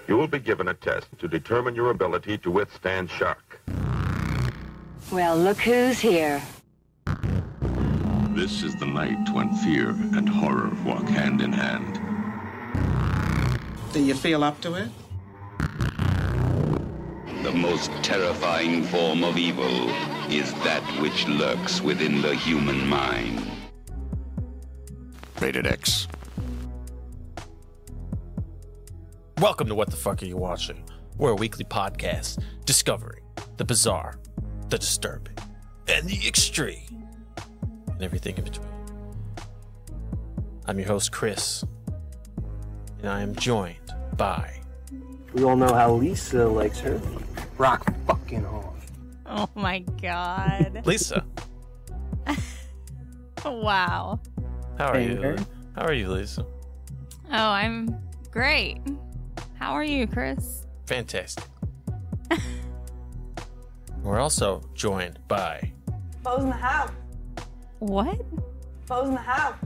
You will be given a test to determine your ability to withstand shock. Well, look who's here. This is the night when fear and horror walk hand in hand. Do you feel up to it? The most terrifying form of evil is that which lurks within the human mind. Rated X. Welcome to What the Fuck Are You Watching? We're a weekly podcast discovering the bizarre, the disturbing, and the extreme, and everything in between. I'm your host, Chris, and I am joined by... We all know how Lisa likes her. Rock fucking off. Oh my god. Lisa. Wow. How are you? How are you, Lisa? Oh, I'm great. How are you, Chris? Fantastic. We're also joined by... Foes in the house. What? Foes in the house.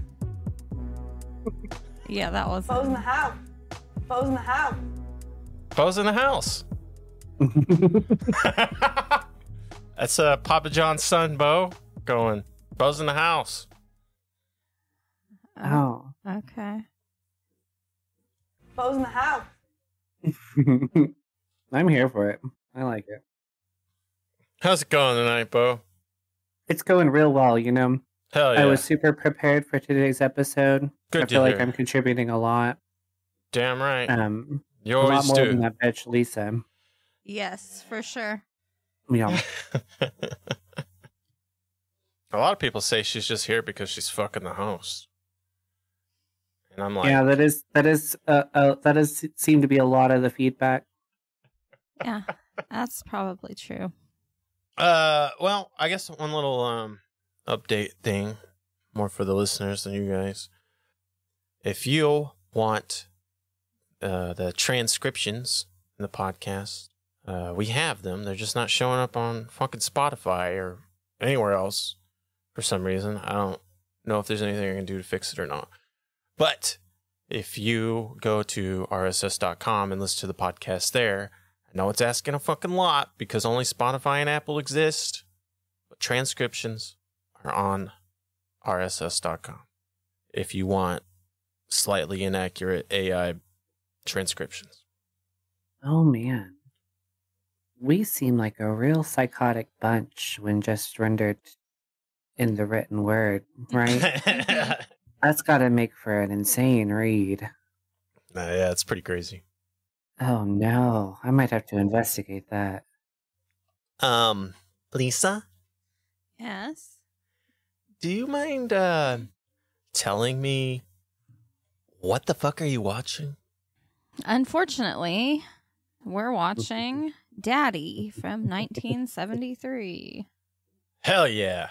Yeah, that was... Foes in the house. Foes in the house. Foes in the house. That's Papa John's son, Bo, going, Bo's in the house. Oh. Okay. Foes in the house. I'm here for it. I like it. How's it going tonight, Bo? It's going real well, you know. Hell yeah. I was super prepared for today's episode. Good I to feel like hear. I'm contributing a lot. Damn right. You a lot always more do. than that bitch, Lisa. Yes, for sure. Yeah. A lot of people say she's just here because she's fucking the host. And I'm like... Yeah, that does seem to be a lot of the feedback. Yeah, that's probably true. Well, I guess one little update thing, more for the listeners than you guys. If you want the transcriptions in the podcast, we have them. They're just not showing up on fucking Spotify or anywhere else for some reason. I don't know if there's anything I can do to fix it or not. But if you go to rss.com and listen to the podcast there, I know it's asking a fucking lot because only Spotify and Apple exist, but transcriptions are on rss.com if you want slightly inaccurate AI transcriptions. Oh, man. We seem like a real psychotic bunch when just rendered in the written word, right? That's got to make for an insane read. Yeah, it's pretty crazy. Oh, no. I might have to investigate that. Lisa? Yes? Do you mind telling me what the fuck are you watching? Unfortunately, we're watching Daddy from 1973. Hell yeah.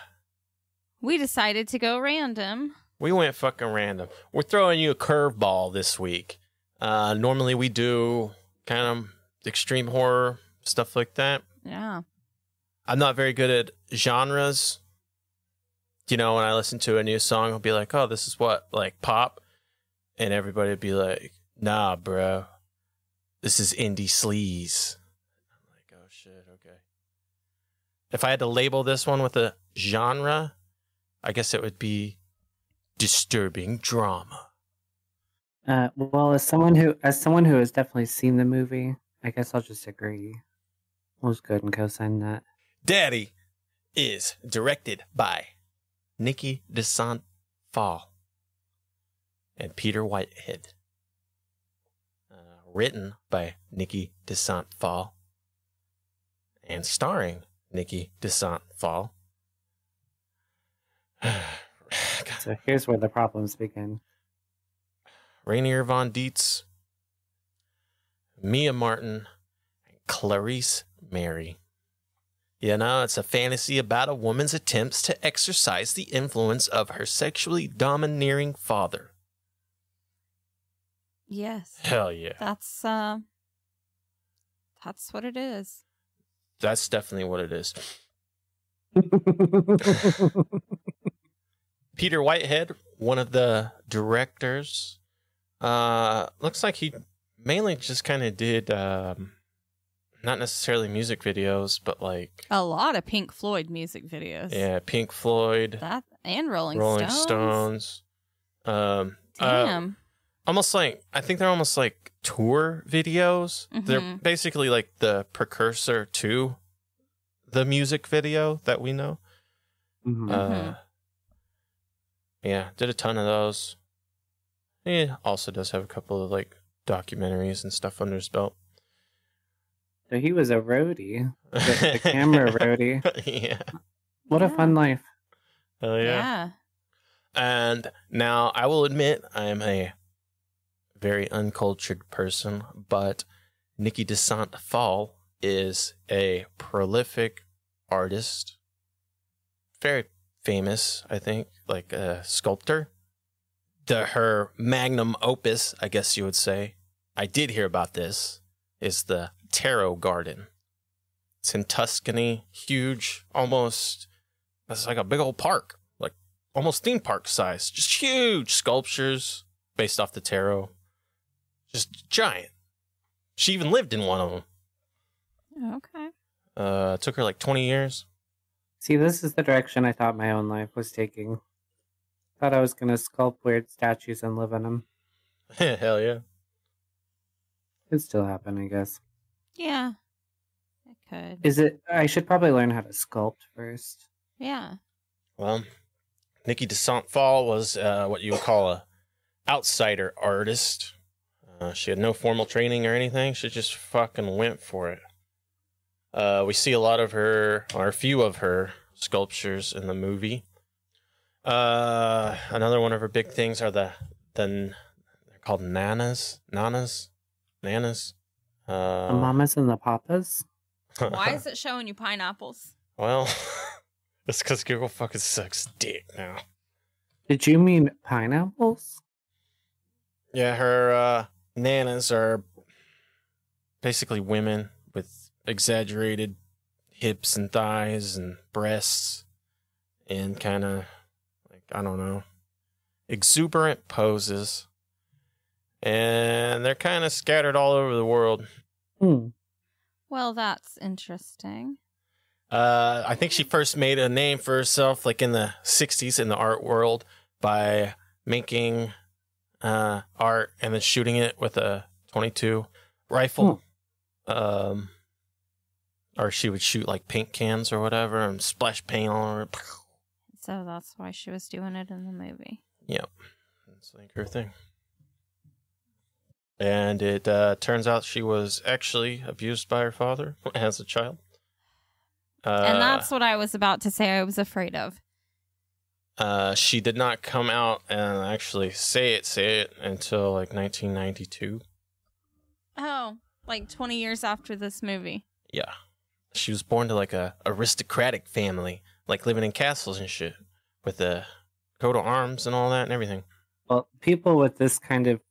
We decided to go random. We went fucking random. We're throwing you a curveball this week. Normally we do kind of extreme horror, stuff like that. Yeah. I'm not very good at genres. You know, when I listen to a new song, I'll be like, oh, this is what? Like pop? And everybody would be like, nah, bro. This is indie sleaze. I'm like, oh, shit, okay. If I had to label this one with a genre, I guess it would be disturbing drama. Well, as someone who has definitely seen the movie, I guess I'll just agree. I was good and co-sign that. Daddy is directed by Nikki DeSant Fall and Peter Whitehead. Written by Nikki DeSant Fall and starring Nikki DeSant Fall. So here's where the problems begin. Rainier Von Dietz, Mia Martin, and Clarice Mary. You know, it's a fantasy about a woman's attempts to exercise the influence of her sexually domineering father. Yes. Hell yeah. That's what it is. That's definitely what it is. Peter Whitehead, one of the directors, looks like he mainly just kind of did not necessarily music videos, but like A lot of Pink Floyd music videos. yeah, Pink Floyd, That and Rolling Stones. Damn. Almost like I think they're almost like tour videos. They're basically like the precursor to the music video that we know. Yeah, did a ton of those. He also does have a couple of like documentaries and stuff under his belt. So he was a roadie, the camera roadie. Yeah. What a fun life. Oh yeah. And now I will admit I am a very uncultured person, but Nikki DeSant Fall is a prolific artist. Very famous, I think, like a sculptor. Her magnum opus, I guess you would say, I did hear about this, is the Tarot Garden. It's in Tuscany, huge, almost, it's like a big old park, like almost theme park size, just huge sculptures based off the tarot. Just giant. She even lived in one of them. Okay. It took her like 20 years. See, this is the direction I thought my own life was taking. Thought I was going to sculpt weird statues and live in them. Hell yeah. Could still happen, I guess. Yeah. It could. Is it? I should probably learn how to sculpt first. Yeah. Well, Nikki DeSant Fall was what you would call a outsider artist. She had no formal training or anything. She just fucking went for it. We see a lot of her, or a few of her sculptures in the movie. Another one of her big things are they're called nanas. The mamas and the papas? Why is it showing you pineapples? Well, it's because Google fucking sucks dick now. Did you mean pineapples? Yeah, her nanas are basically women with exaggerated hips and thighs and breasts and kind of, like, I don't know, exuberant poses. And they're kind of scattered all over the world. Well, that's interesting. I think she first made a name for herself like in the 60s in the art world by making art and then shooting it with a .22 rifle. Or she would shoot like paint cans or whatever and splash paint on her. So that's why she was doing it in the movie. Yep. That's like her thing. And it turns out she was actually abused by her father as a child. And that's what I was about to say I was afraid of. She did not come out and actually say it until like 1992. Oh, like 20 years after this movie. Yeah. She was born to like a aristocratic family, like living in castles and shit, with a coat of arms and all that and everything. Well, people with this kind of,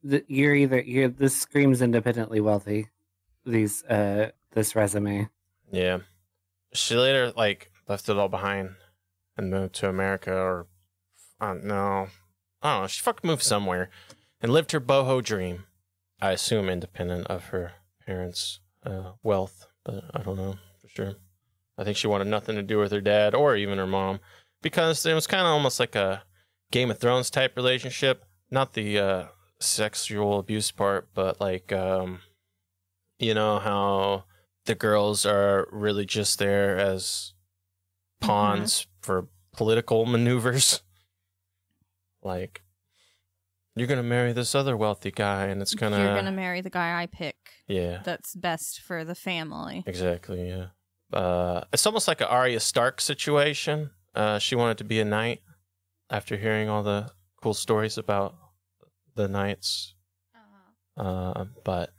this screams independently wealthy. This resume. Yeah. She later like left it all behind and moved to America, or I don't know. She fucking moved somewhere and lived her boho dream. I assume independent of her parents' wealth, but I don't know for sure. I think she wanted nothing to do with her dad or even her mom, because it was kind of almost like a Game of Thrones type relationship. Not the sexual abuse part, but like, you know how the girls are really just there as pawns for political maneuvers. Like, you're going to marry this other wealthy guy and it's going to... You're going to marry the guy I pick. Yeah. That's best for the family. Exactly, yeah. It's almost like an Arya Stark situation. She wanted to be a knight after hearing all the cool stories about the knights. But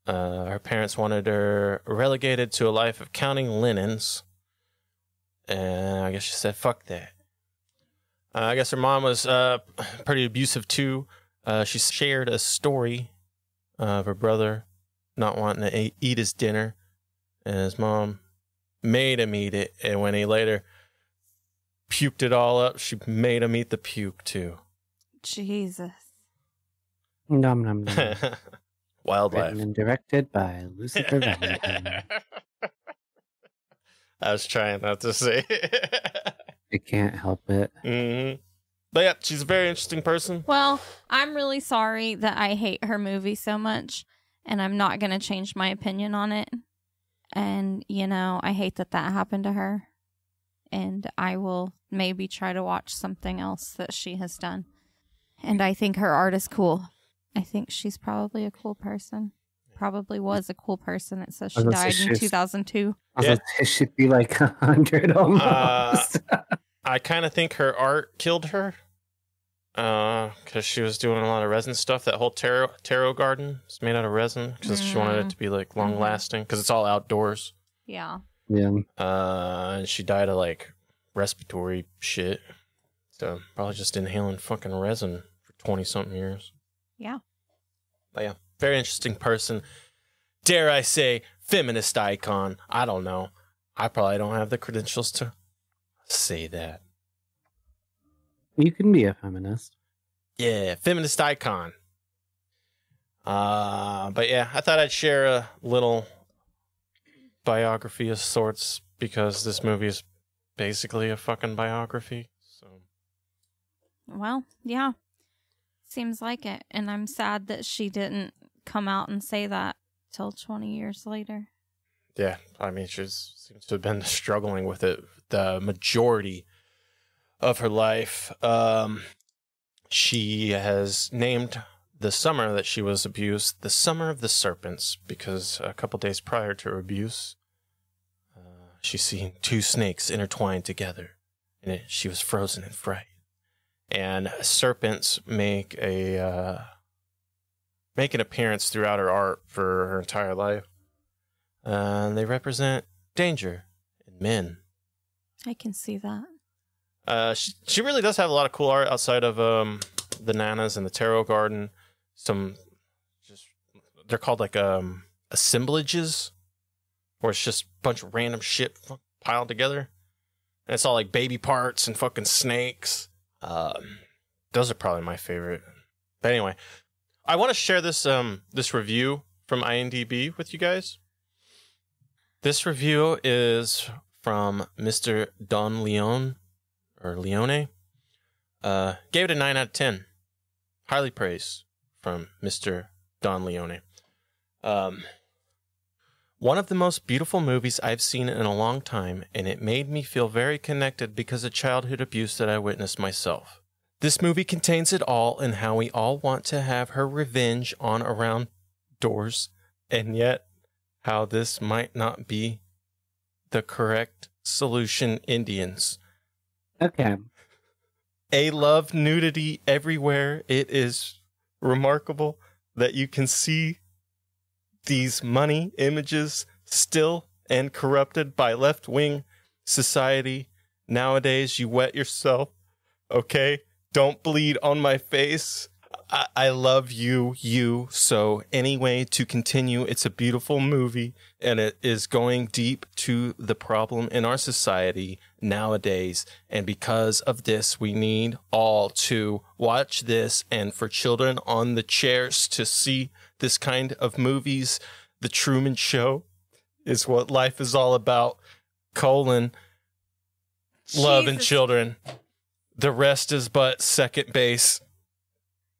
her parents wanted her relegated to a life of counting linens. And I guess she said, fuck that. I guess her mom was pretty abusive too. She shared a story of her brother not wanting to eat his dinner, and his mom made him eat it. And when he later puked it all up, she made him eat the puke too. Jesus. Nom nom nom. Wildlife. Written and directed by Lucifer Valentine. I was trying not to say. I can't help it. Mm-hmm. But yeah, she's a very interesting person. Well, I'm really sorry that I hate her movie so much, and I'm not going to change my opinion on it. And, you know, I hate that happened to her. And I will maybe try to watch something else that she has done. And I think her art is cool. I think she's probably a cool person. Probably was a cool person. It says she died in 2002. Yeah. It should be like 100 almost. I kind of think her art killed her. Because she was doing a lot of resin stuff. That whole tarot garden is made out of resin. Because she wanted it to be like long lasting. Because it's all outdoors. Yeah. Yeah. And she died of like respiratory shit. So probably just inhaling fucking resin for 20 something years. Yeah. But yeah, very interesting person. Dare I say, feminist icon. I don't know. I probably don't have the credentials to say that. You can be a feminist. Yeah, feminist icon. But yeah, I thought I'd share a little biography of sorts because this movie is basically a fucking biography. So, well, yeah. Seems like it. And I'm sad that she didn't come out and say that till 20 years later. Yeah, I mean, she seems to have been struggling with it the majority of her life. She has named the summer that she was abused the Summer of the Serpents because a couple days prior to her abuse, she's seen two snakes intertwined together, and she was frozen in fright. And serpents make an appearance throughout her art for her entire life. They represent danger in men. I can see that. She really does have a lot of cool art outside of the nanas and the tarot garden. They're called like assemblages, where it's just a bunch of random shit piled together. And it's all like baby parts and fucking snakes. Those are probably my favorite. But anyway, I want to share this review from IMDb with you guys. This review is from Mr. Don Leone, or Leone. Gave it a 9 out of 10. Highly praised from Mr. Don Leone. One of the most beautiful movies I've seen in a long time, and it made me feel very connected because of childhood abuse that I witnessed myself. This movie contains it all and how we all want to have her revenge on around doors, and yet how this might not be the correct solution. Indians. Okay. A love nudity everywhere. It is remarkable that you can see these money images still and corrupted by left-wing society. Nowadays, you wet yourself. Okay? Don't bleed on my face. I love you. So anyway, to continue, it's a beautiful movie, and it is going deep to the problem in our society nowadays. And because of this, we need all to watch this, and for children on the chairs to see this kind of movies. The Truman Show is what life is all about. Love and children. The rest is but second base.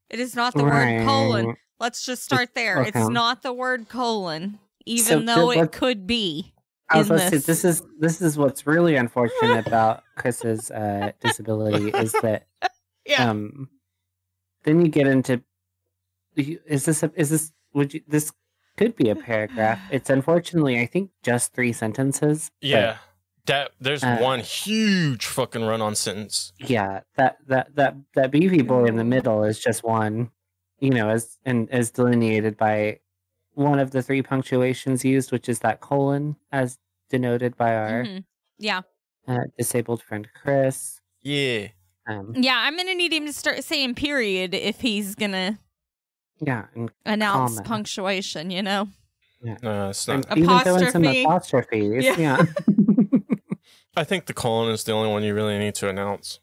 It is not the word colon. Let's just start there. Okay. It's not the word colon, even though it could be. I was going to say, this is what's really unfortunate about Chris's disability is that then you get into this could be a paragraph. It's unfortunately, I think, just 3 sentences. Yeah. There's one huge fucking run-on sentence. Yeah, that beefy boy in the middle is just one, as delineated by one of the 3 punctuations used, which is that colon, as denoted by our disabled friend Chris. Yeah. I'm gonna need him to start saying period if he's gonna announce comment. Punctuation. Yeah. It's not. Even though in some apostrophes. Yeah. I think the colon is the only one you really need to announce.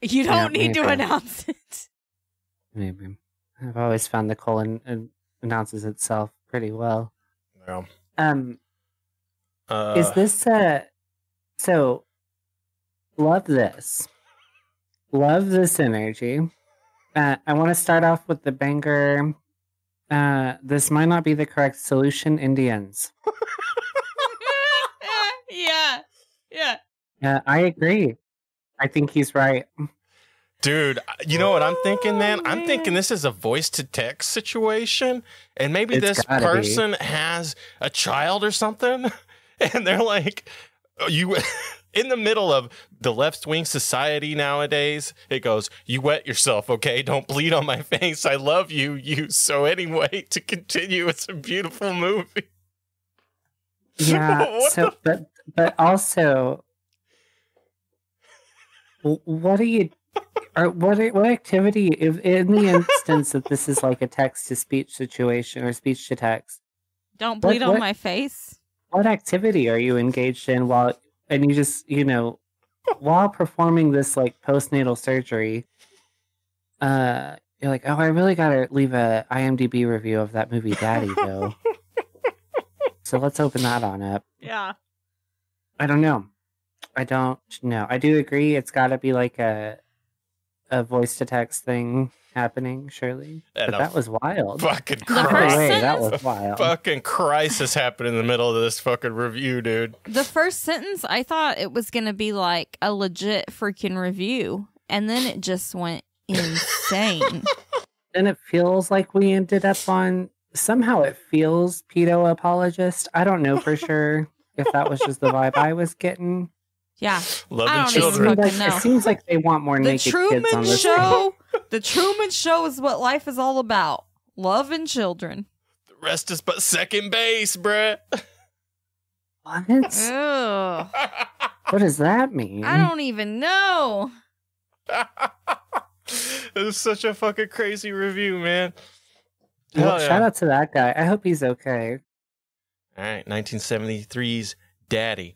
You don't need to announce it. Maybe. I've always found the colon announces itself pretty well. Yeah. Is this so? Love this. Love this energy. I want to start off with the banger. This might not be the correct solution, Indians. Yeah. I agree. I think he's right. Dude, you know what I'm thinking, man? I'm thinking this is a voice-to-text situation, and maybe It's this gotta person has a child or something, and they're like, you... In the middle of the left-wing society nowadays, it goes, you wet yourself, okay? Don't bleed on my face. I love you, you. So anyway, to continue, it's a beautiful movie. Yeah, so, but also, what are you... what activity, if in the instance that this is like a text-to-speech situation or speech-to-text, Don't bleed on my face. what activity are you engaged in while... And you just, while performing this like postnatal surgery, you're like, oh, I really gotta leave a IMDb review of that movie Daddy, though. So let's open that on up. Yeah. I don't know. I do agree. It's gotta be like a voice to text thing happening, surely. And but that was wild. Fucking crisis. That was wild. Fucking crisis happened in the middle of this fucking review, dude. The first sentence, I thought it was going to be like a legit freaking review. And then it just went insane. And it feels like we ended up on... Somehow it feels pedo apologist. I don't know for sure if that was just the vibe I was getting. Yeah. Loving children. It seems like they want more naked kids on this Show. The Truman Show is what life is all about. Love and children. The rest is but second base, bruh. What? Ugh. What does that mean? I don't even know. It was such a fucking crazy review, man. Well, shout out to that guy. I hope he's okay. All right, 1973's Daddy.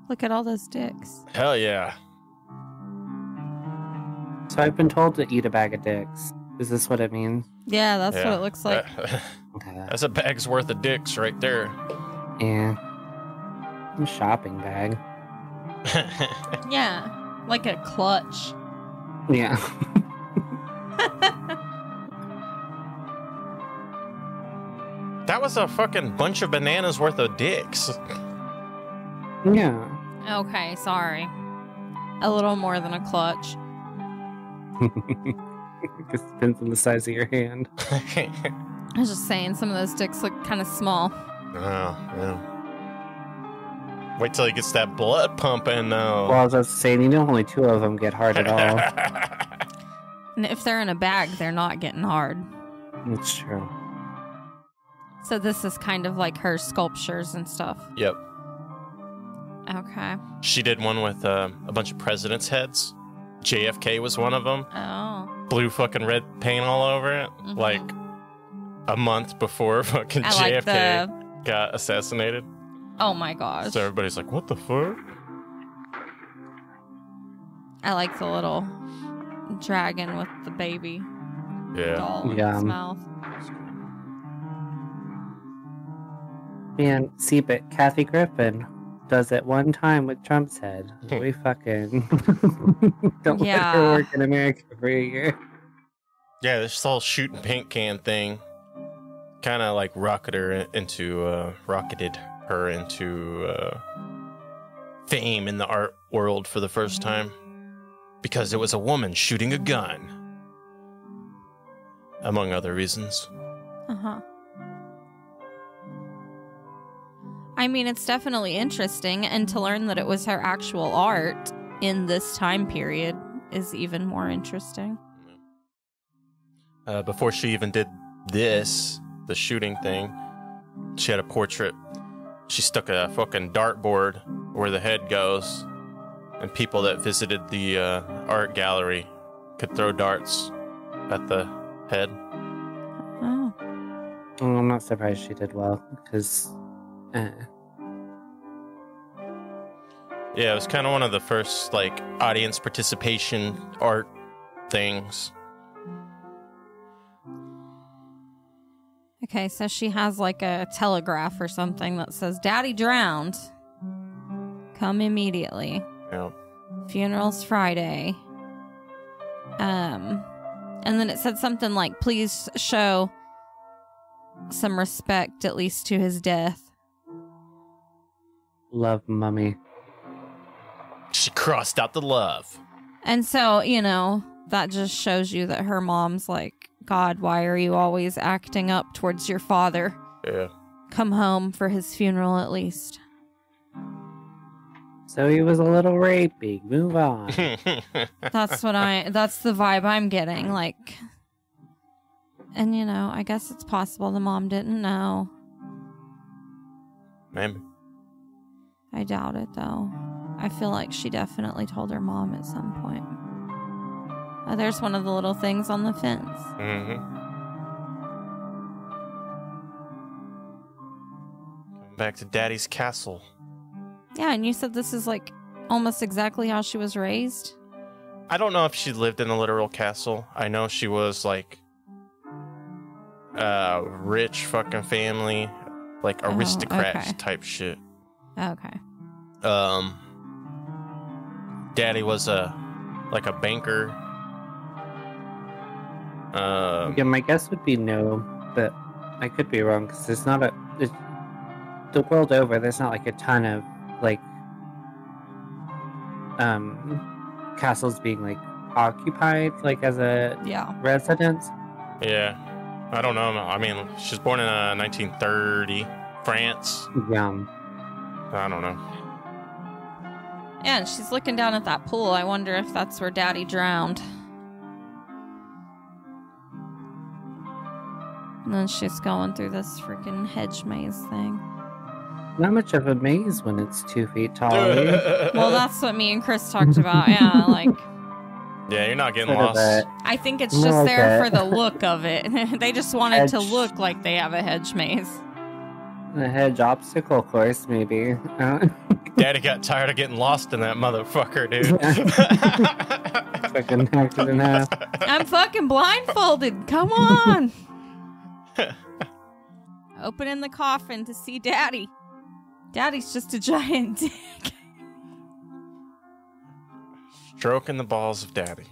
Look at all those dicks. Hell yeah. So I've been told to eat a bag of dicks. Is this what it means? Yeah, that's what it looks like. That's a bag's worth of dicks right there. Yeah. A shopping bag. Yeah, like a clutch. Yeah. That was a fucking bunch of bananas worth of dicks. Yeah. Okay, sorry. A little more than a clutch. It just depends on the size of your hand. I was just saying, some of those dicks look kind of small. Oh, yeah. Wait till he gets that blood pumping, though. Well, I was just saying, only 2 of them get hard at all. And if they're in a bag, they're not getting hard. That's true. So this is kind of like her sculptures and stuff. Yep. Okay. She did one with a bunch of presidents' heads. JFK was one of them. Oh. Blue fucking red paint all over it. Mm-hmm. Like a month before fucking JFK got assassinated. Oh my gosh. So everybody's like, what the fuck? I like the little dragon with the baby doll in his mouth. Man, see, but Kathy Griffin does it one time with Trump's head. We fucking don't let her work in America for a year. Yeah, this whole shooting paint can thing kind of like rocketed her into fame in the art world for the first time because it was a woman shooting a gun, among other reasons. Uh-huh. I mean, it's definitely interesting, and to learn that it was her actual art in this time period is even more interesting. Before she even did this, the shooting thing, she had a portrait. She stuck a fucking dartboard where the head goes, and people that visited the art gallery could throw darts at the head. Oh. I'm not surprised she did well, because... Yeah, it was kind of one of the first, like, audience participation art things. Okay, so she has like a telegraph or something that says, Daddy drowned. Come immediately. Yeah. Funeral's Friday. And then it said something like, please show some respect, at least to his death. Love, Mummy. She crossed out the love. And so, you know, that just shows you that her mom's like, God, why are you always acting up towards your father? Yeah. Come home for his funeral at least. So he was a little rapey. Move on. That's the vibe I'm getting. Like, and you know, I guess it's possible the mom didn't know. Maybe. I doubt it though. I feel like she definitely told her mom at some point. Oh, there's one of the little things on the fence. Mm-hmm. Coming back to Daddy's castle. Yeah, and you said this is like almost exactly how she was raised? I don't know if she lived in a literal castle. I know she was like rich fucking family, like aristocrat type shit. Okay. Daddy was a banker. Yeah, my guess would be no, but I could be wrong because there's not the world over. There's not like a ton of like castles being like occupied like as a residence. Yeah, I don't know. I mean, she was born in 1930, France. Yeah. I don't know. Yeah, and she's looking down at that pool. I wonder if that's where Daddy drowned. And then she's going through this freaking hedge maze thing. Not much of a maze when it's 2 feet tall. Well, that's what me and Chris talked about. Yeah, like... Yeah, you're not getting lost. I think it's just there for the look of it. They just wanted to look like they have a hedge maze. A hedge obstacle course, maybe. Daddy got tired of getting lost in that motherfucker, dude. Fucking hacked it in half. I'm fucking blindfolded. Come on. Opening the coffin to see Daddy. Daddy's just a giant dick. Stroking the balls of Daddy.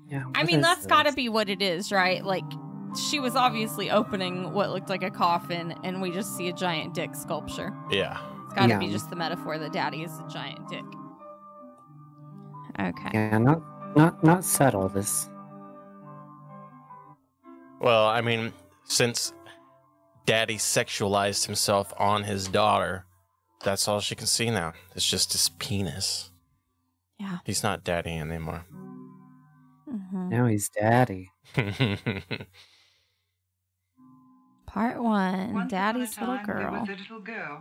Yeah. I mean, that's gotta be what it is, right? Like, she was obviously opening what looked like a coffin, and we just see a giant dick sculpture. Yeah. It's gotta be just the metaphor that Daddy is a giant dick. Okay. Yeah, not subtle, this. Well, I mean, since Daddy sexualized himself on his daughter, that's all she can see now. It's just his penis. Yeah. He's not Daddy anymore. Mm-hmm. Now he's Daddy. Part 1. Daddy's little There girl. was a little girl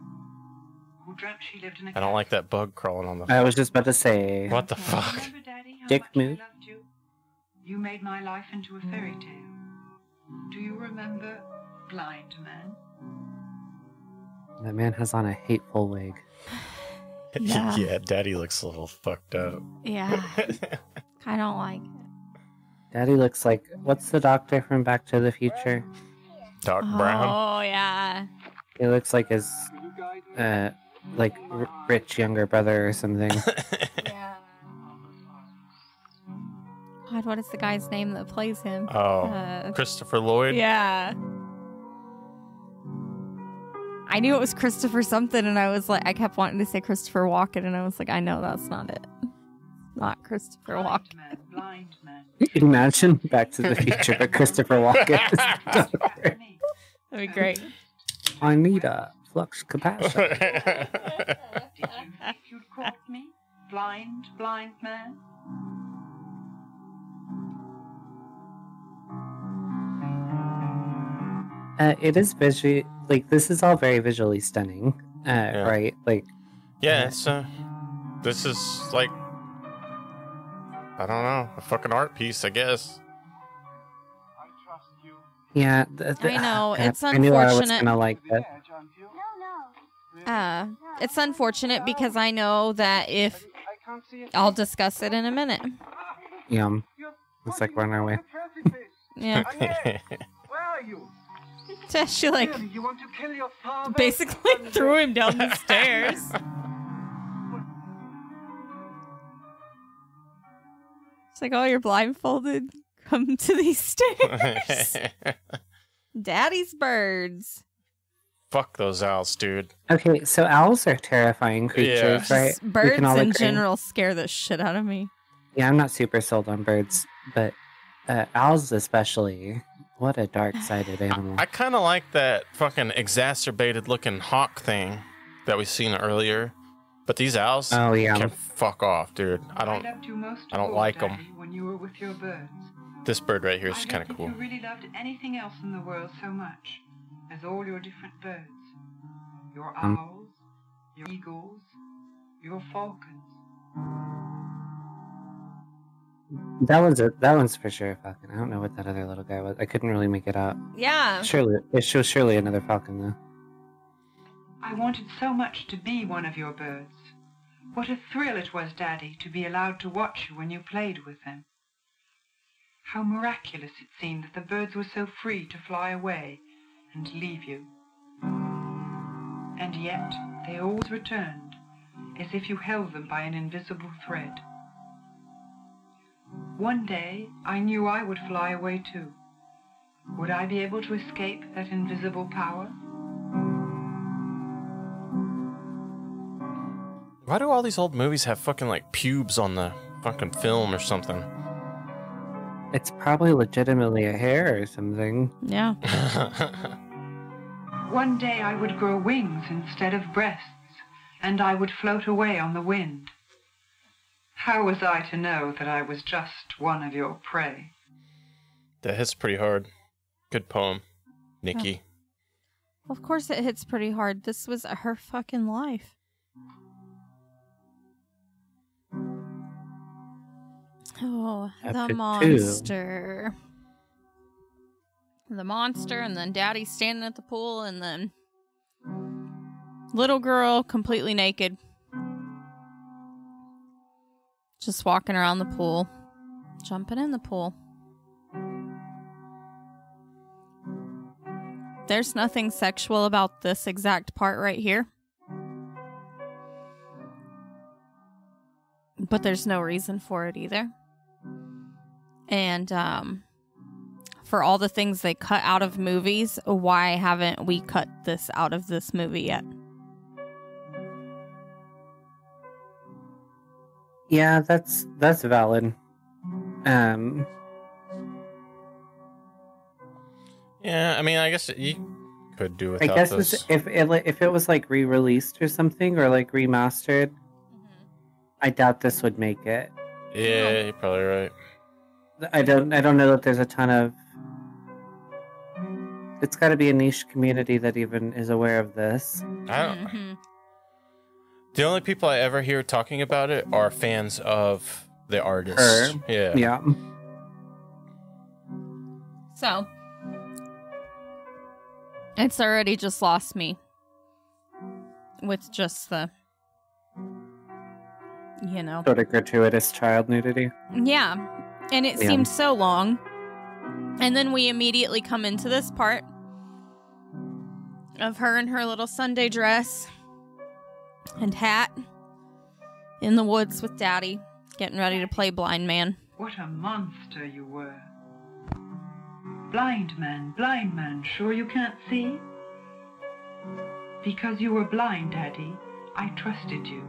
who dreamt she lived in a I don't like that bug crawling on the... I was just about to say... What the fuck? Remember, Daddy, how Dick much I move. loved you? You made my life into a fairy tale. Do you remember Blind Man? That man has on a hateful wig. Yeah. Yeah, Daddy looks a little fucked up. Yeah. I don't like it. Daddy looks like... What's the doctor from Back to the Future? Doc Brown. Oh, yeah. He looks like his... rich younger brother or something. Yeah. God, what is the guy's name that plays him? Oh, Christopher Lloyd? Yeah. I knew it was Christopher something, and I was like, I kept wanting to say Christopher Walken, and I was like, I know that's not it. Not Christopher Walken. Blind Man. Imagine Back to the Future, but Christopher Walken. That'd be great. I need a flux capacitor. Did you think you'd caught me? Blind Man? It is visually... Like, this is all very visually stunning. Right? Like... Yeah, it's this is like, I don't know, a fucking art piece, I guess. Yeah, I know, it's I knew I was unfortunate. gonna like it. It's unfortunate because I know that if I'll discuss it in a minute. Yum. It's like we're on our way. Yeah. Where are you? She like Really, you want to kill your father? basically threw him down the stairs. It's like, oh, you're blindfolded. Come to these stairs. Daddy's birds. Fuck those owls, dude. Okay, so owls are terrifying creatures, Yeah. right? We Birds can all in agree. general scare the shit out of me. Yeah, I'm not super sold on birds, but owls especially. What a dark-sided animal. I kind of like that fucking exacerbated looking hawk thing that we seen earlier. But these owls can fuck off, dude. I don't like them. When you were with your birds. This bird right here is I kind of don't cool. think you really loved anything else in the world so much as all your different birds. Your owls, your eagles, your falcons. That one's for sure a falcon. I don't know what that other little guy was. I couldn't really make it out. Yeah. Surely, it was surely another falcon though. I wanted so much to be one of your birds. What a thrill it was, Daddy, to be allowed to watch you when you played with them. How miraculous it seemed that the birds were so free to fly away and leave you. And yet, they always returned, as if you held them by an invisible thread. One day, I knew I would fly away too. Would I be able to escape that invisible power? Why do all these old movies have fucking like pubes on the fucking film or something? It's probably legitimately a hair or something. Yeah. One day I would grow wings instead of breasts, and I would float away on the wind. How was I to know that I was just one of your prey? That hits pretty hard. Good poem, Nikki. Well, of course it hits pretty hard. This was her fucking life. Oh, Chapter the 2. monster. The monster, and then Daddy standing at the pool, and then little girl completely naked. Just walking around the pool. Jumping in the pool. There's nothing sexual about this exact part right here. But there's no reason for it either. And for all the things they cut out of movies, why haven't we cut this out of this movie yet? Yeah, that's valid. Yeah, I mean, I guess you could do I without guess those. if it was like re-released or something, or like remastered, I doubt this would make it. Yeah, you're probably right. I don't know that there's a ton of. It's got to be a niche community that even is aware of this. I don't. The only people I ever hear talking about it are fans of the artist. Her. Yeah. Yeah. So, it's already just lost me with just the, you know. Sort of gratuitous child nudity. Yeah. And it Yeah. seemed so long. And then we immediately come into this part of her in her little Sunday dress and hat in the woods with Daddy, getting ready to play blind man. What a monster you were. Blind man, sure you can't see? Because you were blind, Daddy, I trusted you.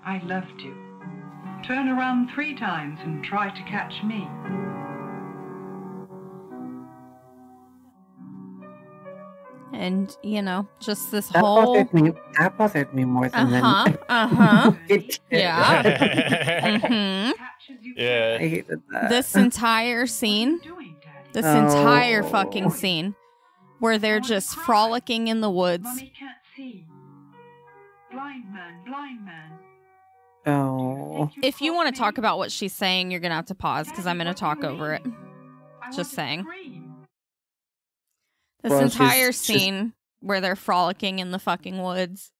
I loved you. Turn around 3 times and try to catch me. And, you know, just this That whole... bothered me more than Yeah. Yeah. I hated that. This entire scene, this entire fucking scene, where they're just frolicking in the woods. Mommy can't see. Blind man. Oh. If you want to talk about what she's saying, you're going to have to pause because I'm going to talk over it. Just saying. This entire scene where they're frolicking in the fucking woods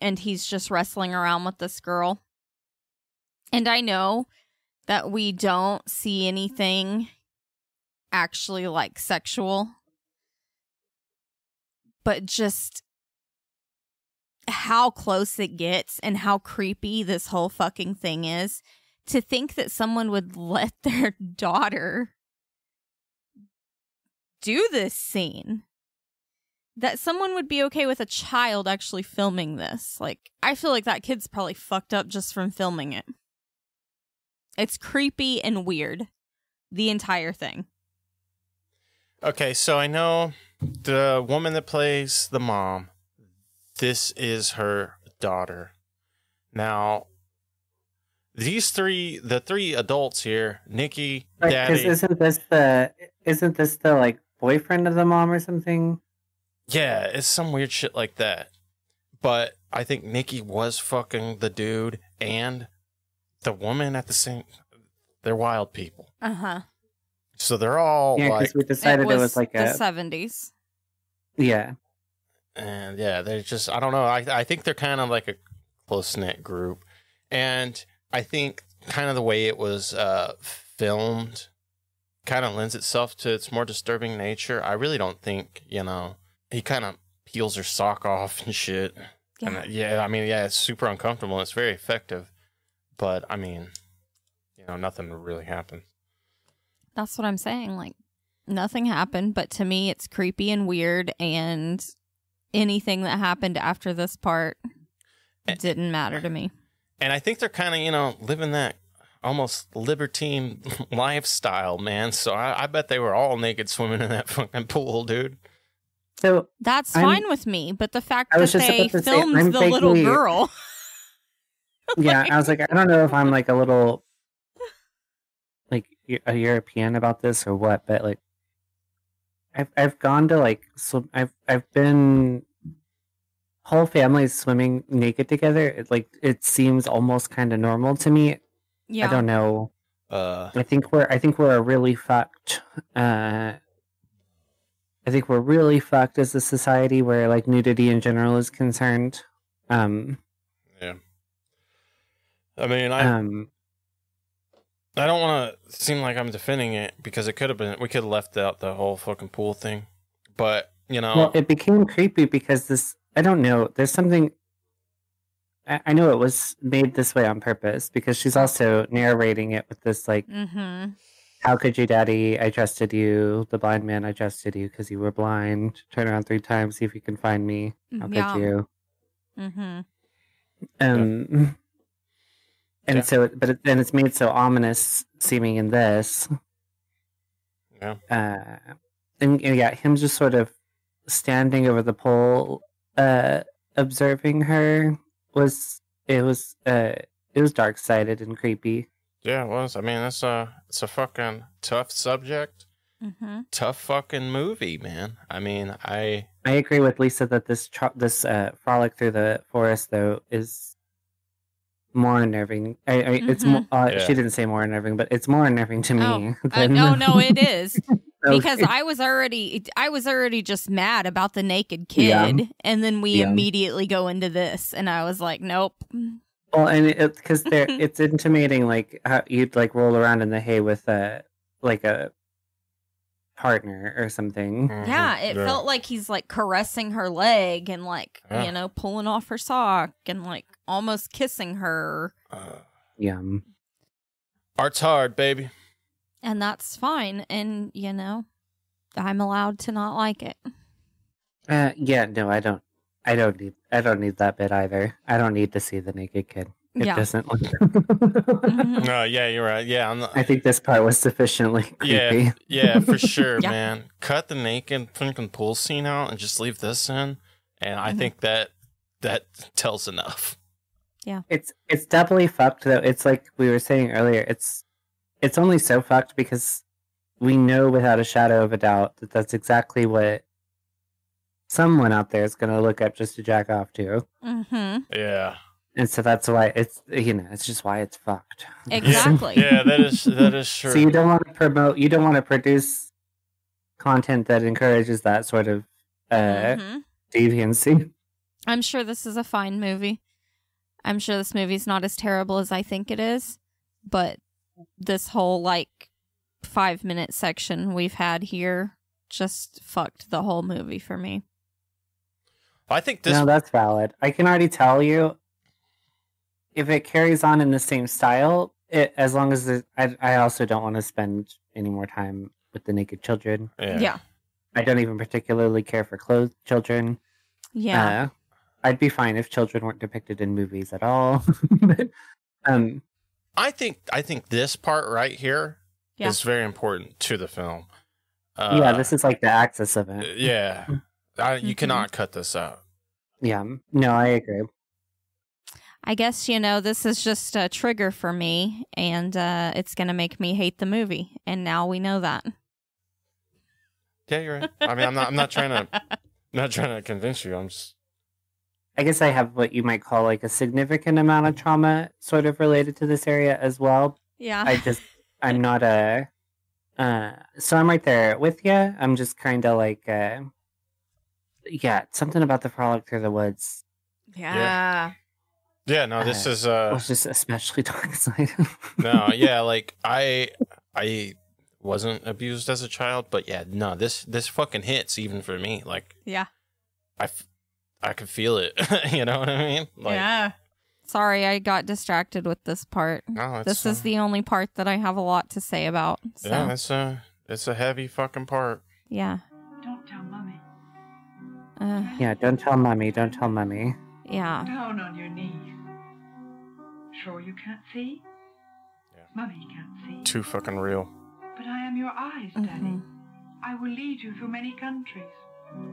and he's just wrestling around with this girl. And I know that we don't see anything actually like sexual, but just how close it gets and how creepy this whole fucking thing is. To think that someone would let their daughter do this scene. That someone would be okay with a child actually filming this. Like, I feel like that kid's probably fucked up just from filming it. It's creepy and weird. The entire thing. Okay, so I know the woman that plays the mom, this is her daughter. Now, the three adults here, Nikki, right, Daddy. Isn't this the like boyfriend of the mom or something? Yeah, it's some weird shit like that. But I think Nikki was fucking the dude and the woman at the same. They're wild people. So they're all like. We decided it was like the 70s. Yeah. And yeah, they're just. I don't know. I think they're kind of like a close knit group, and I think kind of the way it was filmed kind of lends itself to its more disturbing nature. I really don't think, he kind of peels her sock off and shit. Yeah. And it's super uncomfortable. It's very effective. But, I mean, nothing really happened. That's what I'm saying. Like, nothing happened, but to me, it's creepy and weird, and anything that happened after this part didn't matter to me. And I think they're kind of, living that almost libertine lifestyle, man. So I bet they were all naked swimming in that fucking pool, dude. So that's fine with me, but the fact that they filmed the little girl. Yeah, I was like, I don't know if I'm like a little like a European about this or what, but like I've gone to like I've been whole families swimming naked together. It seems almost kind of normal to me. Yeah. I don't know. I think we're really fucked. I think we're really fucked as a society where like nudity in general is concerned. Yeah. I mean, I don't want to seem like I'm defending it because we could have left out the whole fucking pool thing, but Well, it became creepy because I don't know. There's something. I know it was made this way on purpose because she's also narrating it with this like, how could you, Daddy? I trusted you. The blind man, I trusted you because you were blind. Turn around 3 times, see if you can find me. How could you? And so, then it's made so ominous seeming in this. Yeah. And yeah, him just sort of standing over the pole, observing her was dark-sided and creepy. Yeah, it was. I mean, it's a fucking tough subject. Tough fucking movie, man. I mean, I agree with Lisa that this frolic through the forest though is more unnerving. It's more. She didn't say more unnerving, but it's more unnerving to me. No, it is. Okay. Because I was already just mad about the naked kid, and then we immediately go into this, and I was like, nope. Well, and because it's intimating like how you'd like roll around in the hay with a partner or something. Yeah, it felt like he's like caressing her leg and like pulling off her sock and like almost kissing her. Yum. Art's hard, baby. And that's fine, and I'm allowed to not like it. Yeah, no, I don't need that bit either. I don't need to see the naked kid. It doesn't look. No, yeah, you're right. Yeah, I think this part was sufficiently creepy. Yeah, for sure, man. Cut the naked fucking pool scene out and just leave this in, and I think that tells enough. Yeah, it's definitely fucked though. It's like we were saying earlier. It's only so fucked because we know without a shadow of a doubt that that's exactly what someone out there is going to look up just to jack off to. Yeah. And so that's why it's just why it's fucked. Exactly. Yeah, that is true. So you don't want to produce content that encourages that sort of deviancy. I'm sure this is a fine movie. I'm sure this movie's not as terrible as I think it is, but this whole 5-minute section we've had here just fucked the whole movie for me. I think this. No, that's valid. I can already tell you, if it carries on in the same style, as long as I also don't want to spend any more time with the naked children. Yeah. I don't even particularly care for clothed children. Yeah. I'd be fine if children weren't depicted in movies at all. But, I think this part right here is very important to the film. This is like the axis of it. Yeah. You cannot cut this out. Yeah. No, I agree. I guess, this is just a trigger for me, and it's going to make me hate the movie. And now we know that. Yeah, you're right. I mean, I'm not trying to convince you. I guess I have what you might call a significant amount of trauma sort of related to this area as well. Yeah. I'm not so I'm right there with you. I'm just kind of something about the frolic through the woods. Yeah. Yeah, no, this is was just especially dark side. No, yeah, I wasn't abused as a child, but yeah, no, this fucking hits even for me. Yeah. I could feel it. You know what I mean? Yeah. Sorry, I got distracted with this part. No, this is the only part that I have a lot to say about. So. Yeah, it's a heavy fucking part. Yeah. Don't tell Mummy. Yeah, don't tell Mummy. Don't tell Mummy. Yeah. Down on your knees. Sure you can't see? Yeah. Mummy can't see. Too fucking real. But I am your eyes, Daddy. I will lead you through many countries.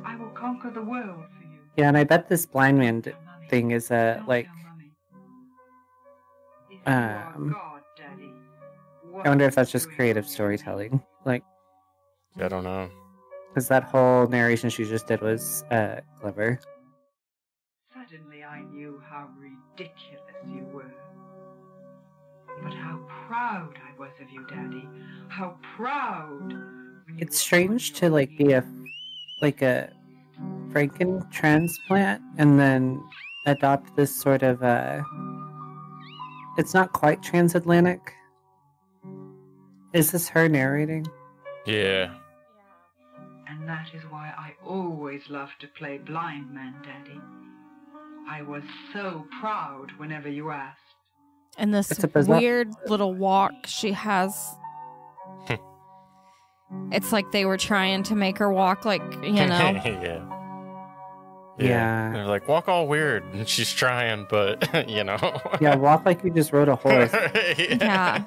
I will conquer the world for you. Yeah, and I bet this blind man thing is God, Daddy. I wonder if that's just creative storytelling. I don't know. Because that whole narration she just did was clever. Suddenly I knew how ridiculous you were. But how proud I was of you, Daddy. How proud. It's strange to be a Franken transplant and then adopt this sort of it's not quite transatlantic. Is this her narrating? Yeah. And that is why I always loved to play blind man, Daddy. I was so proud whenever you asked. And this weird little walk she has. It's like they were trying to make her walk Yeah. They're like, walk all weird. And she's trying, but, Yeah, walk like you just rode a horse. Yeah.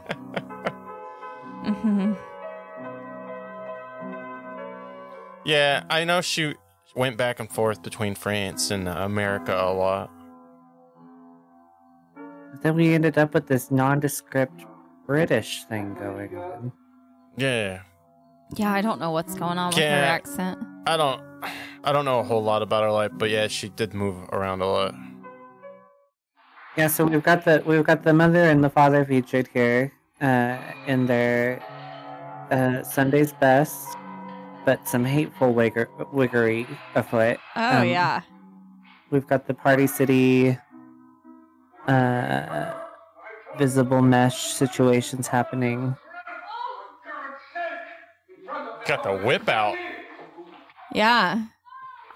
Yeah, I know she went back and forth between France and America a lot. Then we ended up with this nondescript British thing going on. Yeah. Yeah, I don't know what's going on with her accent. I don't know a whole lot about her life, but yeah, she did move around a lot. Yeah, so we've got the mother and the father featured here in their Sunday's best, but some hateful wiggery afoot. Oh yeah. We've got the Party City visible mesh situations happening. Got the whip out. Yeah.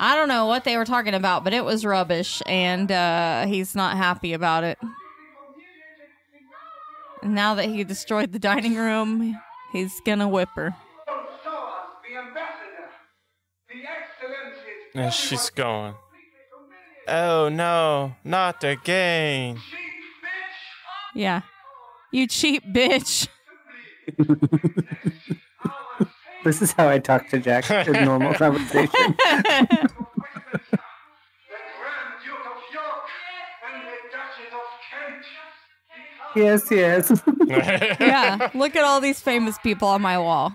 I don't know what they were talking about, but it was rubbish, and he's not happy about it. And now that he destroyed the dining room, he's gonna whip her. And she's going, oh no, not again. Yeah. You cheap bitch. This is how I talk to Jack in normal conversation. Yes. Yeah, look at all these famous people on my wall.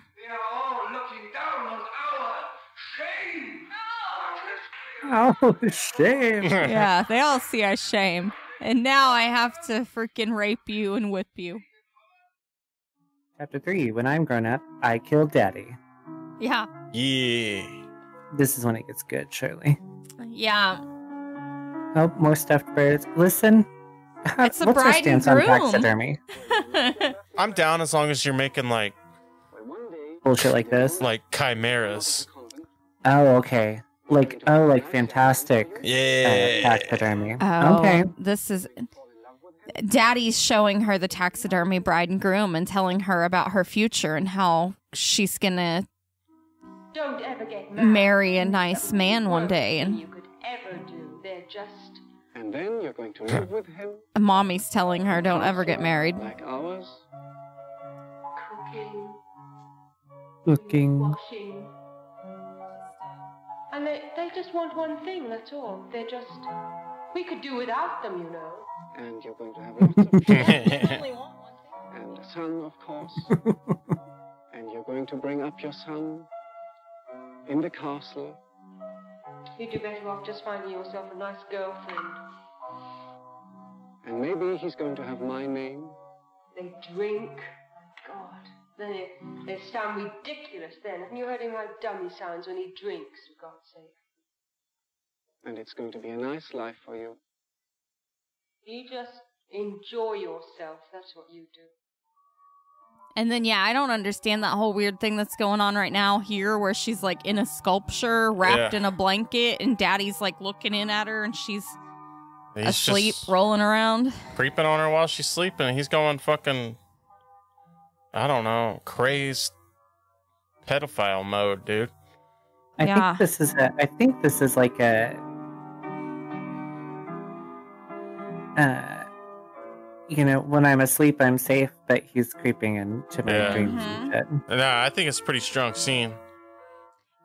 Oh, shame. Yeah, they all see our shame. And now I have to freaking rape you and whip you. Chapter 3, when I'm grown up, I killed Daddy. Yeah. Yeah. This is when it gets good, surely. Yeah. Oh, more stuffed birds. Listen. It's a What's our bride and stance on groom. taxidermy? I'm down as long as you're making like Bullshit like this? like chimeras. Oh, okay. Like fantastic. Yeah. Taxidermy. Oh, Okay. this is... Daddy's showing her the taxidermy bride and groom and telling her about her future and how she's gonna Don't ever get married. marry a nice man one day. Than And you could ever do. They're just... And then you're going to live with him Mommy's telling her, don't ever get married. like ours. Cooking. washing. And they just want one thing, that's all. They're just... We could do without them, you know. And you're going to have lots of children. And a son, of course. And you're going to bring up your son in the castle. You'd do better off just finding yourself a nice girlfriend. And maybe he's going to have my name. They drink. God. Then they sound ridiculous then. Haven't you heard him how dumb he sounds when he drinks, for God's sake? And it's going to be a nice life for you. You just enjoy yourself. That's what you do. And then, yeah, I don't understand that whole weird thing that's going on right now here where she's like in a sculpture wrapped in a blanket and Daddy's like looking in at her and she's asleep, rolling around. Creeping on her while she's sleeping. He's going fucking, I don't know, crazed pedophile mode, dude. I think this is like a you know, when I'm asleep I'm safe, but he's creeping into my dreams and shit. Nah, I think it's a pretty strong scene.